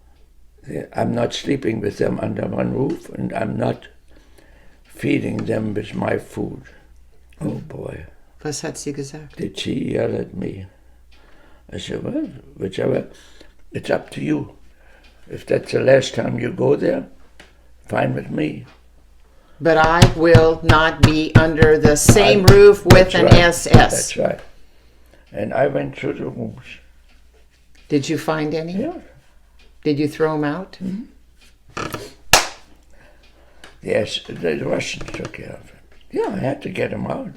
I'm not sleeping with them under one roof, and I'm not feeding them with my food. Oh boy. Was hat sie gesagt? Did she yell at me? I said, well, whichever, it's up to you. If that's the last time you go there, fine with me. But I will not be under the same roof with an SS. That's right. And I went through the rooms. Did you find any? Yeah. Did you throw them out? Mm-hmm. Yes, the Russians took care of it. Yeah, I had to get them out.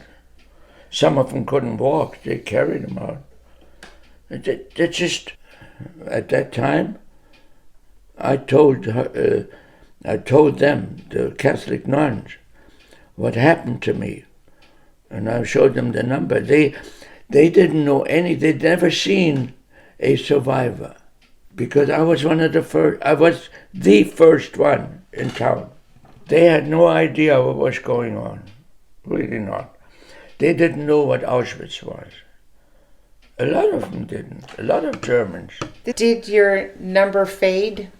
Some of them couldn't walk. They carried them out. They just, at that time, I told them, the Catholic nuns, what happened to me. And I showed them the number. They didn't know they'd never seen a survivor. Because I was one of the first, I was the first one in town. They had no idea what was going on. Really not. They didn't know what Auschwitz was. A lot of them didn't. A lot of Germans. Did your number fade?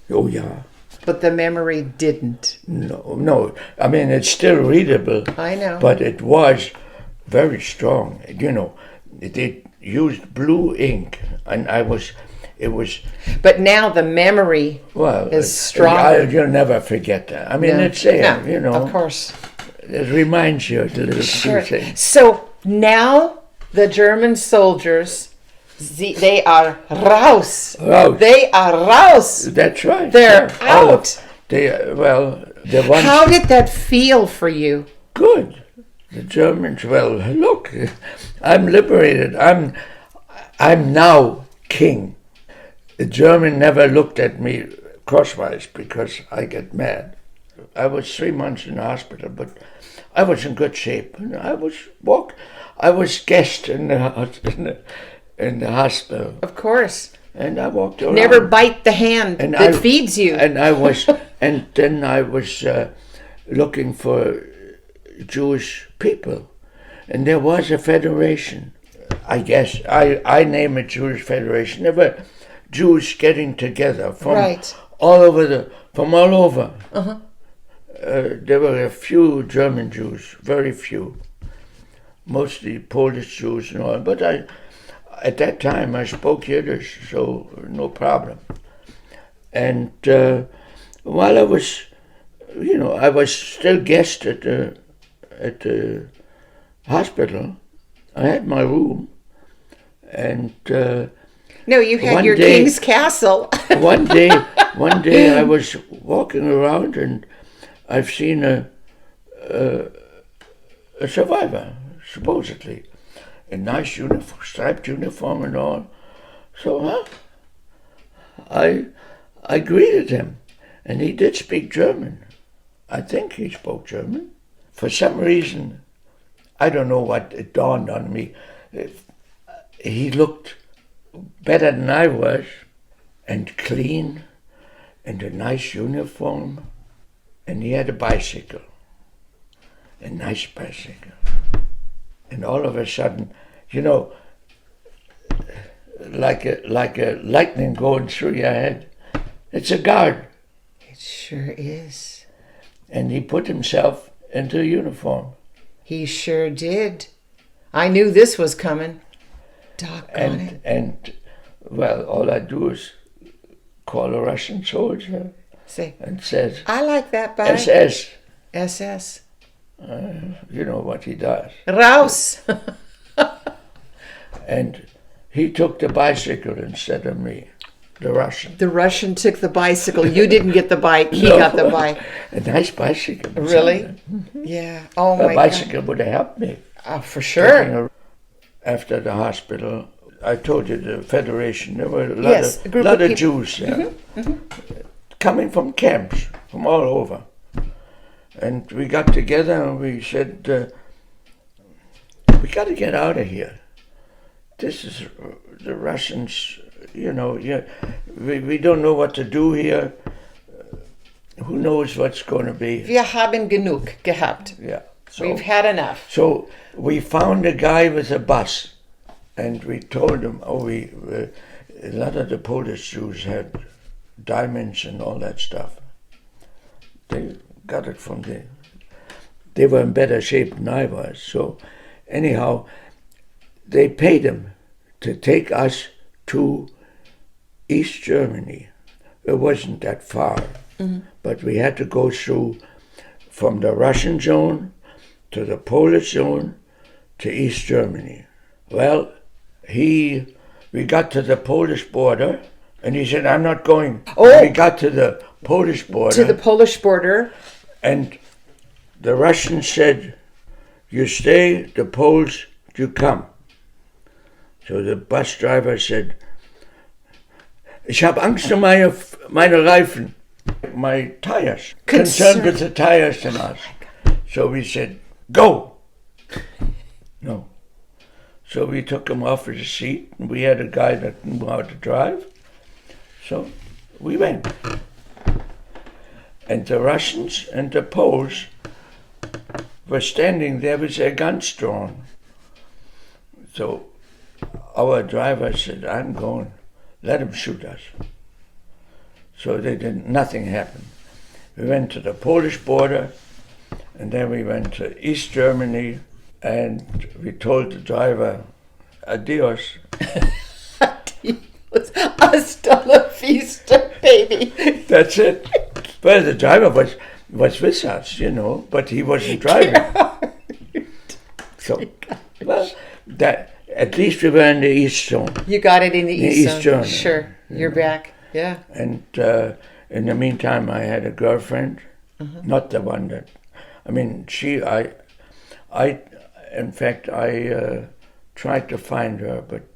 Oh, yeah. But the memory didn't. No. I mean, it's still readable. I know. But it was very strong. They used blue ink, and it was... But now the memory is stronger. You'll never forget that. I mean, it's there, Of course. It reminds you of the little Sure. things. So now the German soldiers, they are raus. They are raus. That's right. They're out. The ones... How did that feel for you? Good. The Germans, look, I'm liberated. I'm now king. The German never looked at me crosswise because I get mad. I was 3 months in the hospital, but I was in good shape. I was guest in the hospital. Of course. And I walked around. Never bite the hand that feeds you. And then I was looking for Jewish people. And there was a federation. I guess I name it Jewish Federation. There were Jews getting together from all over. Uh-huh. There were a few German Jews, very few, mostly Polish Jews and all. But at that time I spoke Yiddish, so no problem. And while I was, I was still guest at the hospital. I had my room, and no, you had your king's castle. one day I was walking around and I've seen a survivor, supposedly, a nice uniform, striped uniform and all. So, I greeted him, and he did speak German. I think he spoke German. For some reason, I don't know what, it dawned on me. He looked better than I was, and clean, in a nice uniform, and he had a bicycle, a nice bicycle. And all of a sudden, you know, like a lightning going through your head, it's a guard. It sure is. And he put himself into a uniform. He sure did. I knew this was coming. Doggone it. And well, all I do is call a Russian soldier Say, and says, I like that bike. SS. SS. You know what he does. Raus. And he took the bicycle instead of me, the Russian. The Russian took the bicycle. You didn't get the bike. He No. got the bike. A nice bicycle. Really? Yeah. Oh my A bicycle would have helped me. God. Oh, for sure. After the hospital, I told you the Federation, there were a lot Yes, a of, group lot of of people. Jews there, coming from camps, from all over. And we got together and we said, we got to get out of here. This is the Russians, you know, we don't know what to do here. Who knows what's going to be. Wir haben genug gehabt. Yeah. So, We've had enough. So we found a guy with a bus, and we told him, a lot of the Polish Jews had diamonds and all that stuff. They got it from they were in better shape than I was. So anyhow, they paid him to take us to East Germany. It wasn't that far, but we had to go through from the Russian zone to the Polish zone to East Germany. Well, we got to the Polish border, and he said, I'm not going. Oh. We got to the Polish border. To the Polish border. And the Russians said, you stay, the Poles, you come. So the bus driver said, ich habe Angst um meine Reifen, my tires. Concerned with the tires and us. So we said, go. No. So we took him off of the seat, and we had a guy that knew how to drive. So we went. And the Russians and the Poles were standing there with their guns drawn. So our driver said, I'm going, let him shoot us. So nothing happened. We went to the Polish border, and then we went to East Germany, and we told the driver, adios. Hasta la vista, baby. That's it. Well, the driver was with us, you know, but he wasn't driving. So, well, at least we were in the East Zone. You got it in the East Zone. Zone. Sure, you're back. Yeah. And in the meantime, I had a girlfriend, not the one that, I mean, in fact, I tried to find her, but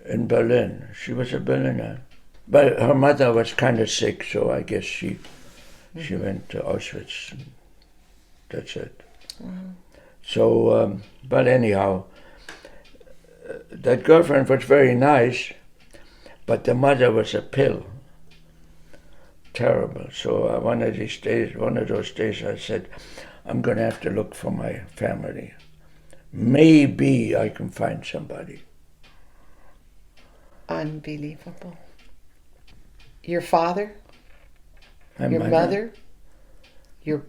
in Berlin. She was a Berliner. But her mother was kind of sick, so I guess she went to Auschwitz. And that's it. So, but anyhow, that girlfriend was very nice, but the mother was a pill. Terrible. So one of those days, I said, I'm going to have to look for my family. Maybe I can find somebody. Unbelievable. Your father? My Your mother? Your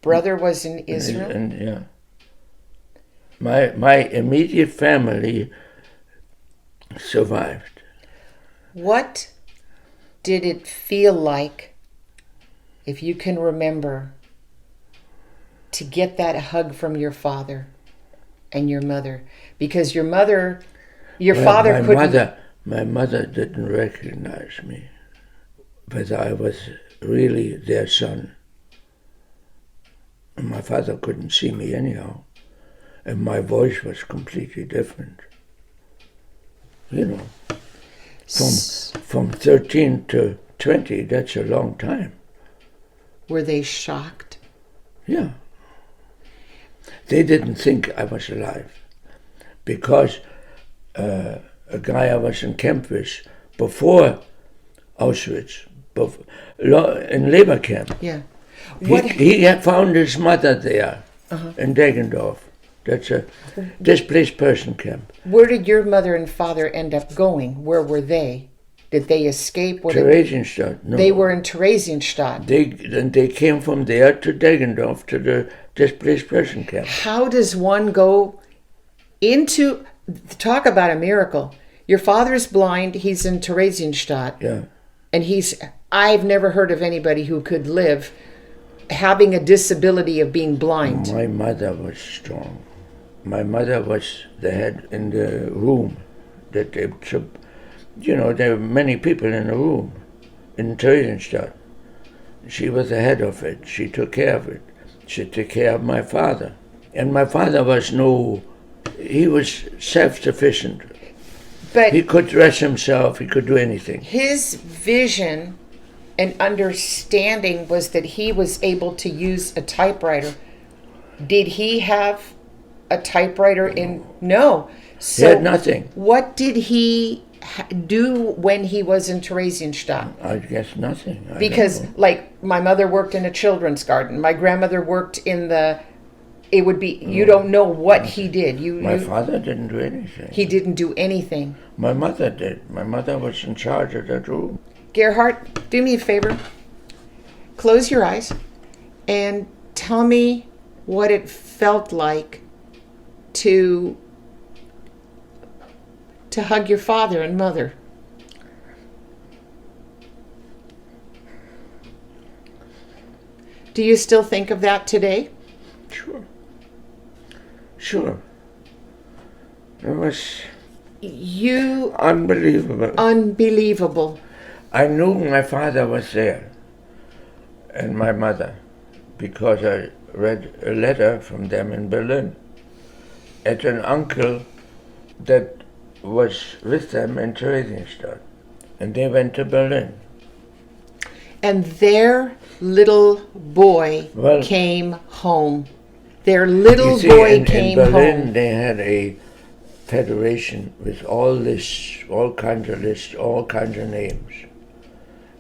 brother was in Israel? And yeah. My immediate family survived. What did it feel like, if you can remember, to get that hug from your father and your mother? Because your father couldn't... My mother didn't recognize me, but I was really their son. And my father couldn't see me anyhow, and my voice was completely different. You know, from 13 to 20, that's a long time. Were they shocked? Yeah. They didn't think I was alive, because a guy I was in camp with before Auschwitz, in labor camp. Yeah. He had found his mother there in Deggendorf. That's a displaced person camp. Where did your mother and father end up going? Where were they? Did they escape? Theresienstadt. No. They were in Theresienstadt. They came from there to Deggendorf, to the displaced person camp. How does one go into... Talk about a miracle. Your father's blind. He's in Theresienstadt. Yeah. And I've never heard of anybody who could live having a disability of being blind. My mother was strong. My mother was the head in the room. There were many people in the room in Theresienstadt. She was the head of it. She took care of it. She took care of my father. And my father he was self-sufficient. But he could dress himself, he could do anything. His vision and understanding was that he was able to use a typewriter. Did he have a typewriter in? No. So he had nothing. What did he do when he was in Theresienstadt? I guess nothing. Because, like, my mother worked in a children's garden. My grandmother worked in it would be, you don't know what he did. My father didn't do anything. He didn't do anything. My mother did. My mother was in charge of that room. Gerhard, do me a favor. Close your eyes and tell me what it felt like to hug your father and mother. Do you still think of that today? Sure. It was unbelievable. I knew my father was there and my mother because I read a letter from them in Berlin at an uncle that was with them in Theresienstadt, and they went to Berlin. And their little boy came home. Their little boy came home. In Berlin, they had a federation with all kinds of lists, all kinds of names.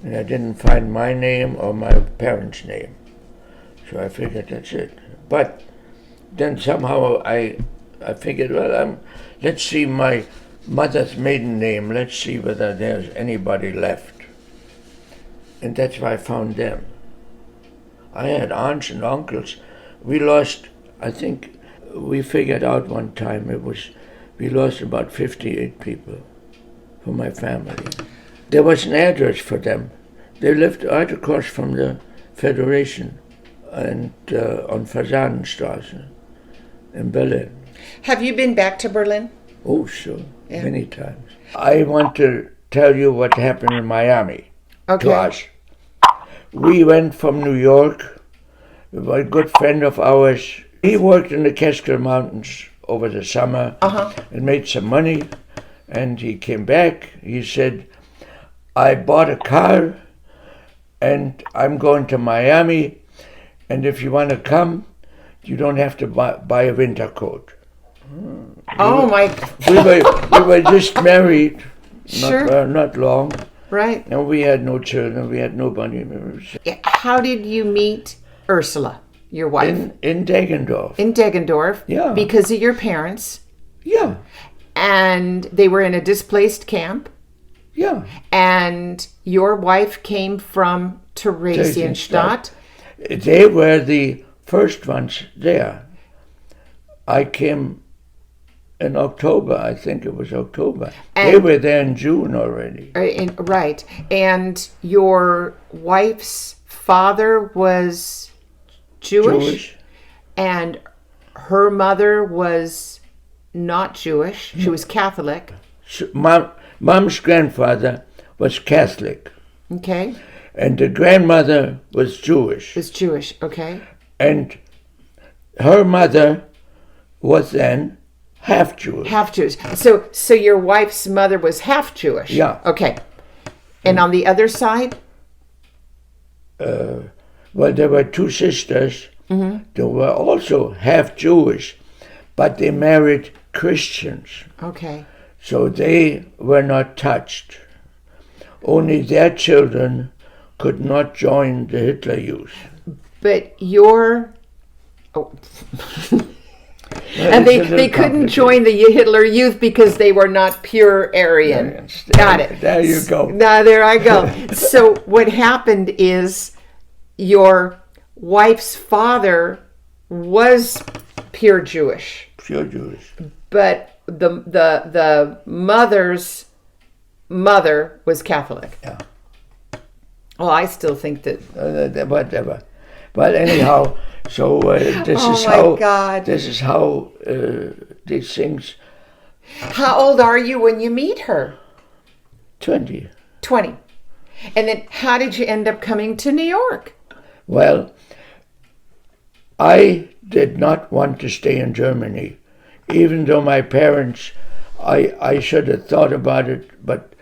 And I didn't find my name or my parents' name. So I figured that's it. But then somehow I figured, let's see my mother's maiden name. Let's see whether there's anybody left. And that's why I found them. I had aunts and uncles. I think we figured out one time we lost about 58 people from my family. There was an address for them. They lived right across from the Federation and on Fasanenstraße in Berlin. Have you been back to Berlin? Oh, sure. Yeah. Many times. I want to tell you what happened in Miami to us. We went from New York with a good friend of ours. He worked in the Catskill Mountains over the summer and made some money. And he came back. He said, I bought a car and I'm going to Miami. And if you want to come, you don't have to buy a winter coat. We were just married, not long. Right. And we had no children. We had nobody. How did you meet Ursula, your wife? In Deggendorf. In Deggendorf. Yeah. Because of your parents. Yeah. And they were in a displaced camp. Yeah. And your wife came from Theresienstadt. They were the first ones there. I came in October, I think it was October. And they were there in June already. Right. And your wife's father was Jewish. And her mother was not Jewish. She was Catholic. Mom's grandfather was Catholic. Okay. And the grandmother was Jewish. Okay. And her mother was then half Jewish. Half Jewish. So your wife's mother was half Jewish. Yeah. Okay. And on the other side? There were two sisters. Mm-hmm. They were also half Jewish, but they married Christians. Okay. So they were not touched. Only their children could not join the Hitler Youth. But you're... Oh. And they couldn't join the Hitler Youth because they were not pure Aryan. Got it. There you go. Now, there I go. So what happened is your wife's father was pure Jewish. Pure Jewish. But the mother's mother was Catholic. Yeah. Well, I still think that... Whatever. But anyhow, so this is how these things... How old are you when you meet her? 20. 20. And then how did you end up coming to New York? Well, I did not want to stay in Germany. Even though my parents, I should have thought about it, but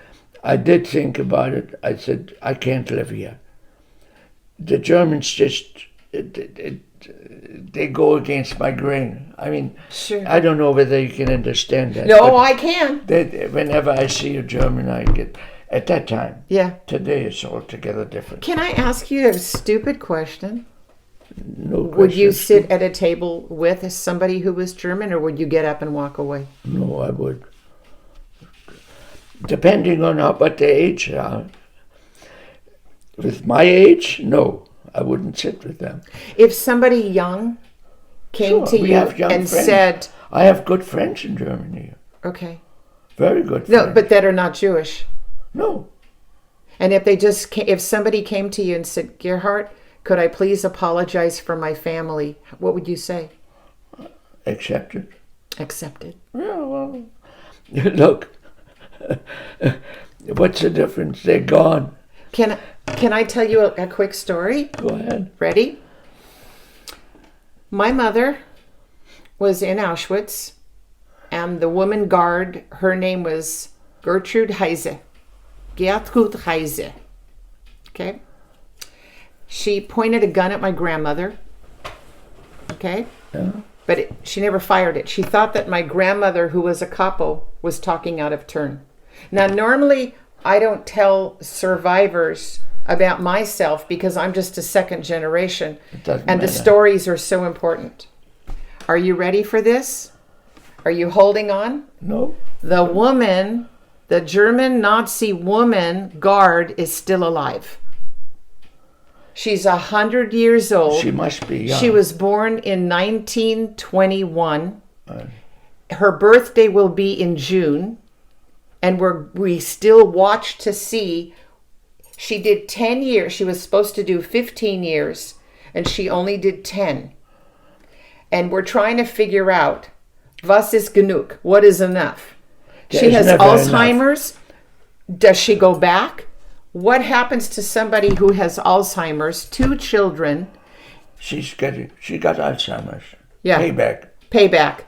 I did think about it. I said, I can't live here. The Germans just, they go against my grain. I mean, sure. I don't know whether you can understand that. No, I can. Whenever I see a German, I get, at that time. Yeah. Today it's altogether different. Can I ask you a stupid question? No question. Would you sit at a table with somebody who was German, or would you get up and walk away? No, I would. Depending on what their age are. With my age, no, I wouldn't sit with them. If somebody young came to you and friends. said... I have good friends in Germany. Okay. Very good friends. No, but that are not Jewish. No. And if somebody came to you and said, Gerhard, could I please apologize for my family? What would you say? Accepted. Accepted. Yeah, well, look, what's the difference? They're gone. Can I tell you a quick story? Go ahead. Ready? My mother was in Auschwitz, and the woman guard, her name was Gertrude Heise. Okay? She pointed a gun at my grandmother. Okay? Yeah. But she never fired it. She thought that my grandmother, who was a capo, was talking out of turn. Now, normally, I don't tell survivors about myself because I'm just a second generation. And the stories are so important. Are you ready for this? Are you holding on? No. The woman, the German Nazi woman guard, is still alive. She's 100 years old. She must be young. She was born in 1921. Her birthday will be in June. And we still watch to see. She did 10 years. She was supposed to do 15 years, and she only did 10. And we're trying to figure out, was ist genug? What is enough? She has Alzheimer's. Enough. Does she go back? What happens to somebody who has Alzheimer's? 2 children. She got Alzheimer's. Yeah. Payback.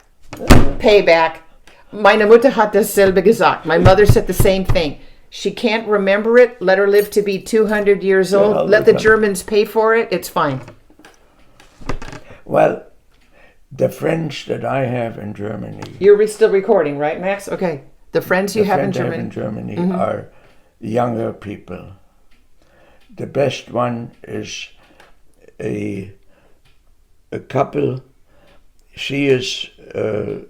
Meine Mutter hat dasselbe gesagt. My mother said the same thing. She can't remember it. Let her live to be 200 years old. Yeah, let the Germans pay for it. It's fine. Well, the friends that I have in Germany... You're still recording, right, Max? Okay. The friends you have in Germany. Mm-hmm. are younger people. The best one is a couple. She is a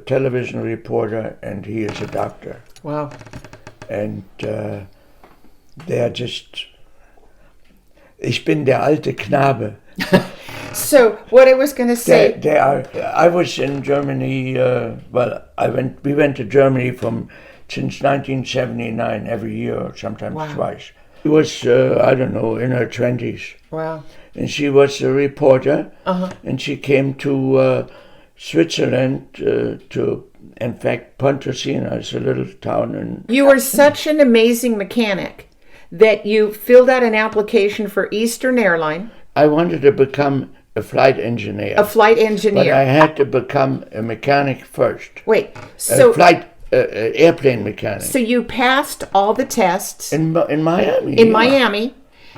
television reporter and he is a doctor. Wow. And they are just... Ich bin der alte Knabe. So what I was going to say... They are. I was in Germany, we went to Germany since 1979 every year, or sometimes twice. She was, in her 20s. Wow. And she was a reporter, and she came to Switzerland in fact, Pontresina is a little town. You were such an amazing mechanic that you filled out an application for Eastern Airline. I wanted to become a flight engineer. But I had to become a mechanic first. Wait, so... airplane mechanic. So you passed all the tests. In Miami. In Miami.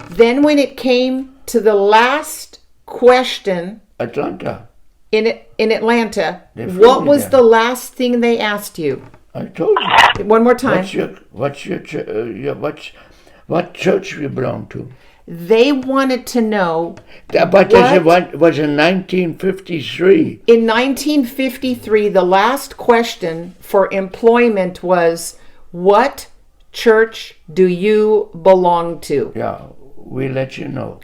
Then when it came to the last question... Atlanta. In Atlanta, what was the last thing they asked you? I told you. One more time. What church you belong to? They wanted to know. But it was in 1953. In 1953, the last question for employment was, what church do you belong to? Yeah, we let you know.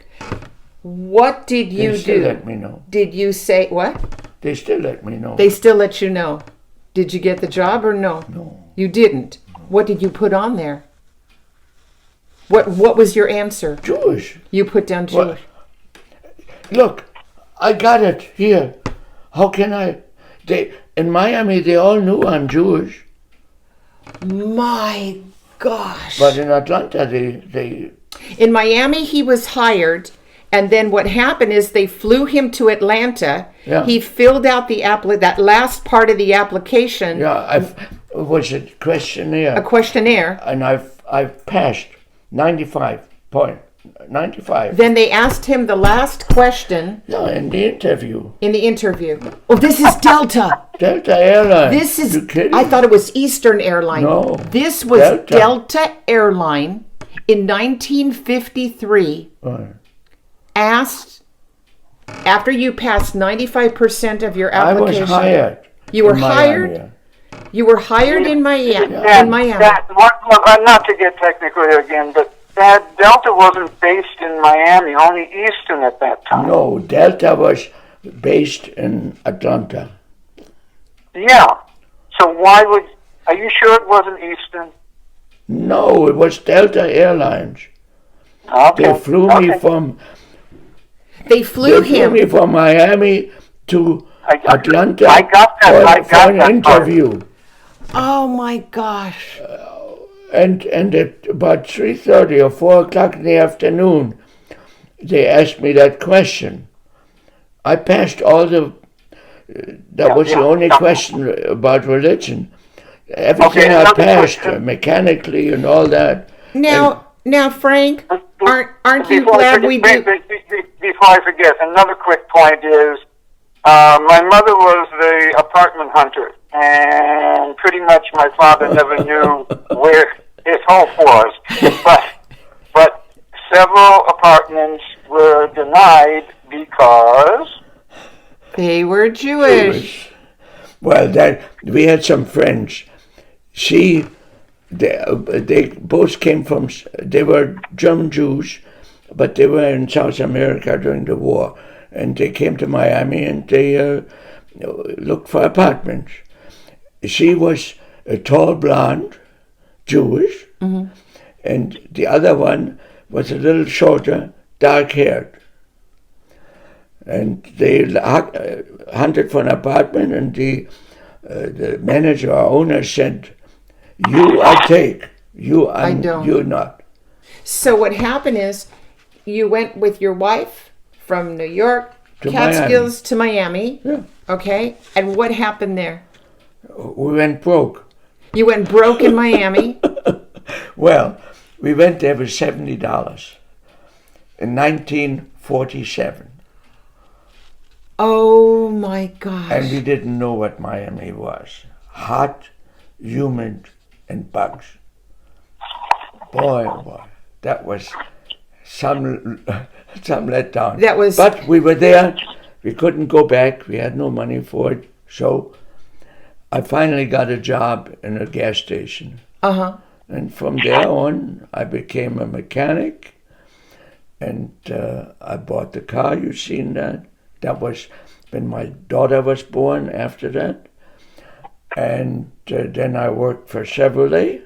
What did you do? They still let me know. Did you say what? They still let me know. They still let you know. Did you get the job or no? No. You didn't. What did you put on there? What was your answer? Jewish. You put down Jewish. Look, I got it here. How can I? In Miami, they all knew I'm Jewish. My gosh. But in Atlanta, they In Miami, he was hired, and then what happened is they flew him to Atlanta. Yeah. He filled out that last part of the application. Yeah, it was a questionnaire. A questionnaire. And I've passed 95. Then they asked him the last question. Yeah, in the interview. Oh, this is Delta. Delta Airlines. This is. You kidding? I thought it was Eastern Airline. No. This was Delta Airline in 1953. Asked after you passed 95% of your application. I was hired. You were hired. You were hired in Miami. Yeah, in Miami. Not to get technical here again, but that Delta wasn't based in Miami, only Eastern at that time. No, Delta was based in Atlanta. Yeah. So are you sure it wasn't Eastern? No, it was Delta Airlines. Okay. They flew me from. They flew me from Miami to Atlanta I got that. for an interview. Oh my gosh. And at about 3:30 or 4 o'clock in the afternoon, they asked me that question. I passed all the. That was the only question about religion. Everything I passed mechanically and all that. Now, Frank, aren't you glad we did? Before I forget, another quick point is, my mother was the apartment hunter, and pretty much my father never knew where his home was. But several apartments were denied because they were Jewish. Well, we had some friends. They both came from. They were German Jews, but they were in South America during the war, and they came to Miami and they looked for apartments. She was a tall blonde, Jewish, and the other one was a little shorter, dark-haired. And they hunted for an apartment, and the manager or owner said, "You I take, you I don't. You not." So what happened is, you went with your wife from New York, Catskills to Miami. Yeah. Okay, and what happened there? We went broke. You went broke in Miami. Well, we went there with $70 in 1947. Oh my gosh. And we didn't know what Miami was. Hot, humid, and bugs. Boy, oh boy, that was some letdown. But we were there. We couldn't go back. We had no money for it. So I finally got a job in a gas station. And from there on, I became a mechanic. And I bought the car. You've seen that. That was when my daughter was born after that. And then I worked for Chevrolet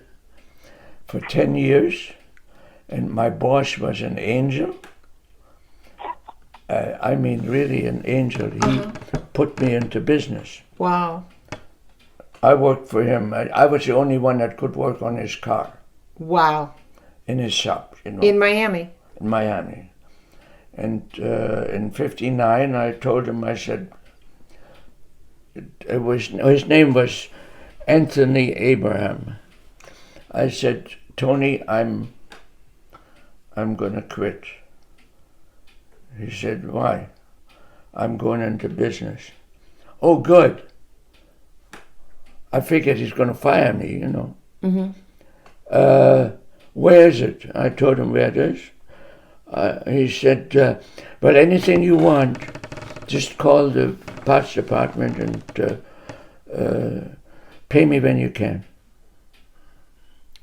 for 10 years. And my boss was an angel. I mean, really an angel. He put me into business. Wow. I worked for him. I was the only one that could work on his car. Wow. In his shop, you know. In Miami. In Miami. And in '59, I told him, I said, his name was Anthony Abraham. I said, "Tony, I'm going to quit." He said, "Why?" "I'm going into business." "Oh, good." I figured he's going to fire me, you know. where is it? I told him where it is. He said, well, anything you want, just call the parts department and pay me when you can.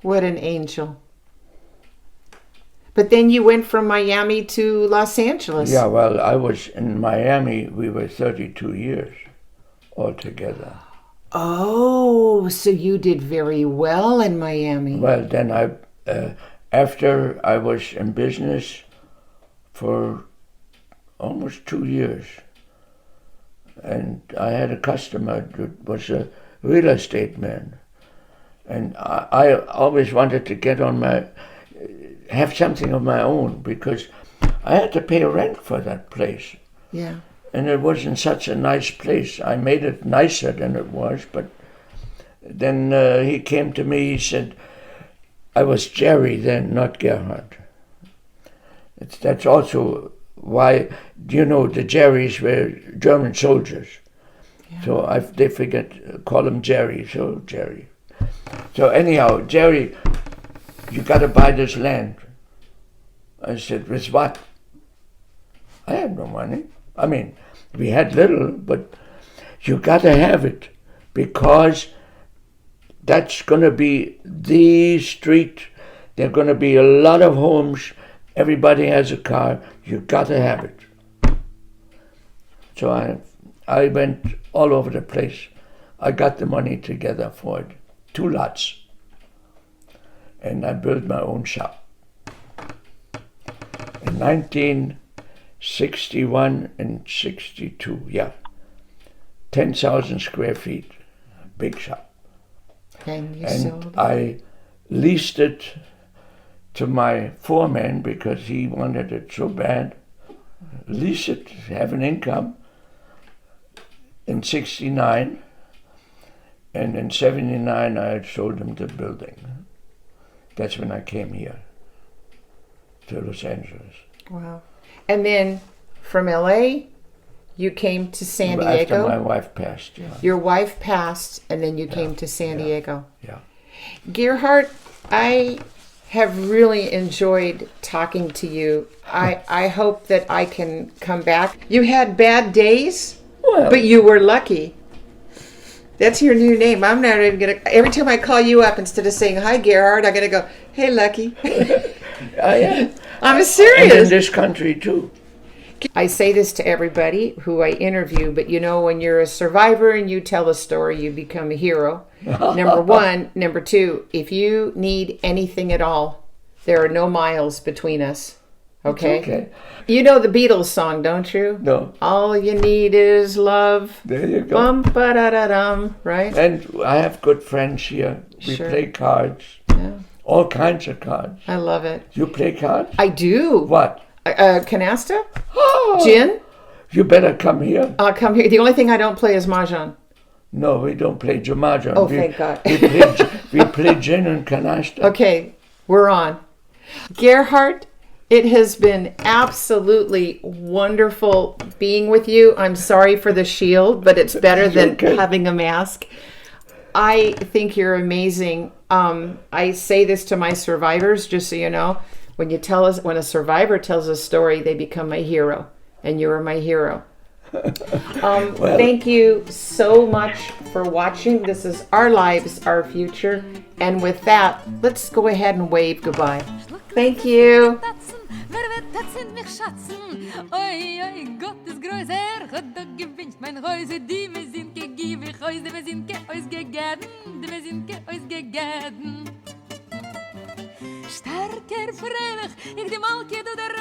What an angel. But then you went from Miami to Los Angeles. Yeah, well, I was in Miami. We were 32 years altogether. Oh, so you did very well in Miami. Well, then after I was in business for almost 2 years, and I had a customer that was a real estate man, and I always wanted to have something of my own, because I had to pay rent for that place. Yeah. And it wasn't such a nice place. I made it nicer than it was, but then he came to me, he said, I was Jerry then, not Gerhard. That's also why, the Jerrys were German soldiers. Yeah. So they call him Jerry, so Jerry. So anyhow, Jerry, you got to buy this land. I said, with what? I had no money. I mean, we had little, but you got to have it, because that's going to be the street. There are going to be a lot of homes. Everybody has a car. You got to have it. So I went all over the place. I got the money together for it. 2 lots. And I built my own shop. In 1961 and 62, yeah. 10,000 square feet, big shop. And I leased it to my foreman because he wanted it so bad. Lease it, have an income. In 69, and in 79 I had sold him the building. That's when I came here to Los Angeles. Wow. And then from LA, you came to San Diego. After my wife passed, yeah. Your wife passed, and then you came to San Diego. Yeah. Gerhard, I have really enjoyed talking to you. I hope that I can come back. You had bad days, but you were lucky. That's your new name. I'm not even going to... Every time I call you up, instead of saying, hi, Gerhard, I'm going to go, hey, Lucky. I am. I'm serious. And in this country, too. I say this to everybody who I interview, but when you're a survivor and you tell a story, you become a hero. Number one. Number two, if you need anything at all, there are no miles between us. Okay? Okay. You know the Beatles song, don't you? No. All you need is love. There you go. Bum-ba-da-da-dum, right? And I have good friends here. We play cards. Yeah. All kinds of cards. I love it. You play cards? I do. What? Canasta? Oh, Gin? You better come here. I'll come here. The only thing I don't play is Mahjong. No, we don't play Mahjong. Oh, thank God. we play gin and canasta. Okay, we're on. Gerhard, it has been absolutely wonderful being with you. I'm sorry for the shield, but it's better than having a mask. I think you're amazing. I say this to my survivors, just so you know. When a survivor tells a story, they become my hero, and you're my hero. Thank you so much for watching. This is Our Lives, Our Future. And with that, let's go ahead and wave goodbye. Thank you. Starker Fröhlich, ich die Malke, du der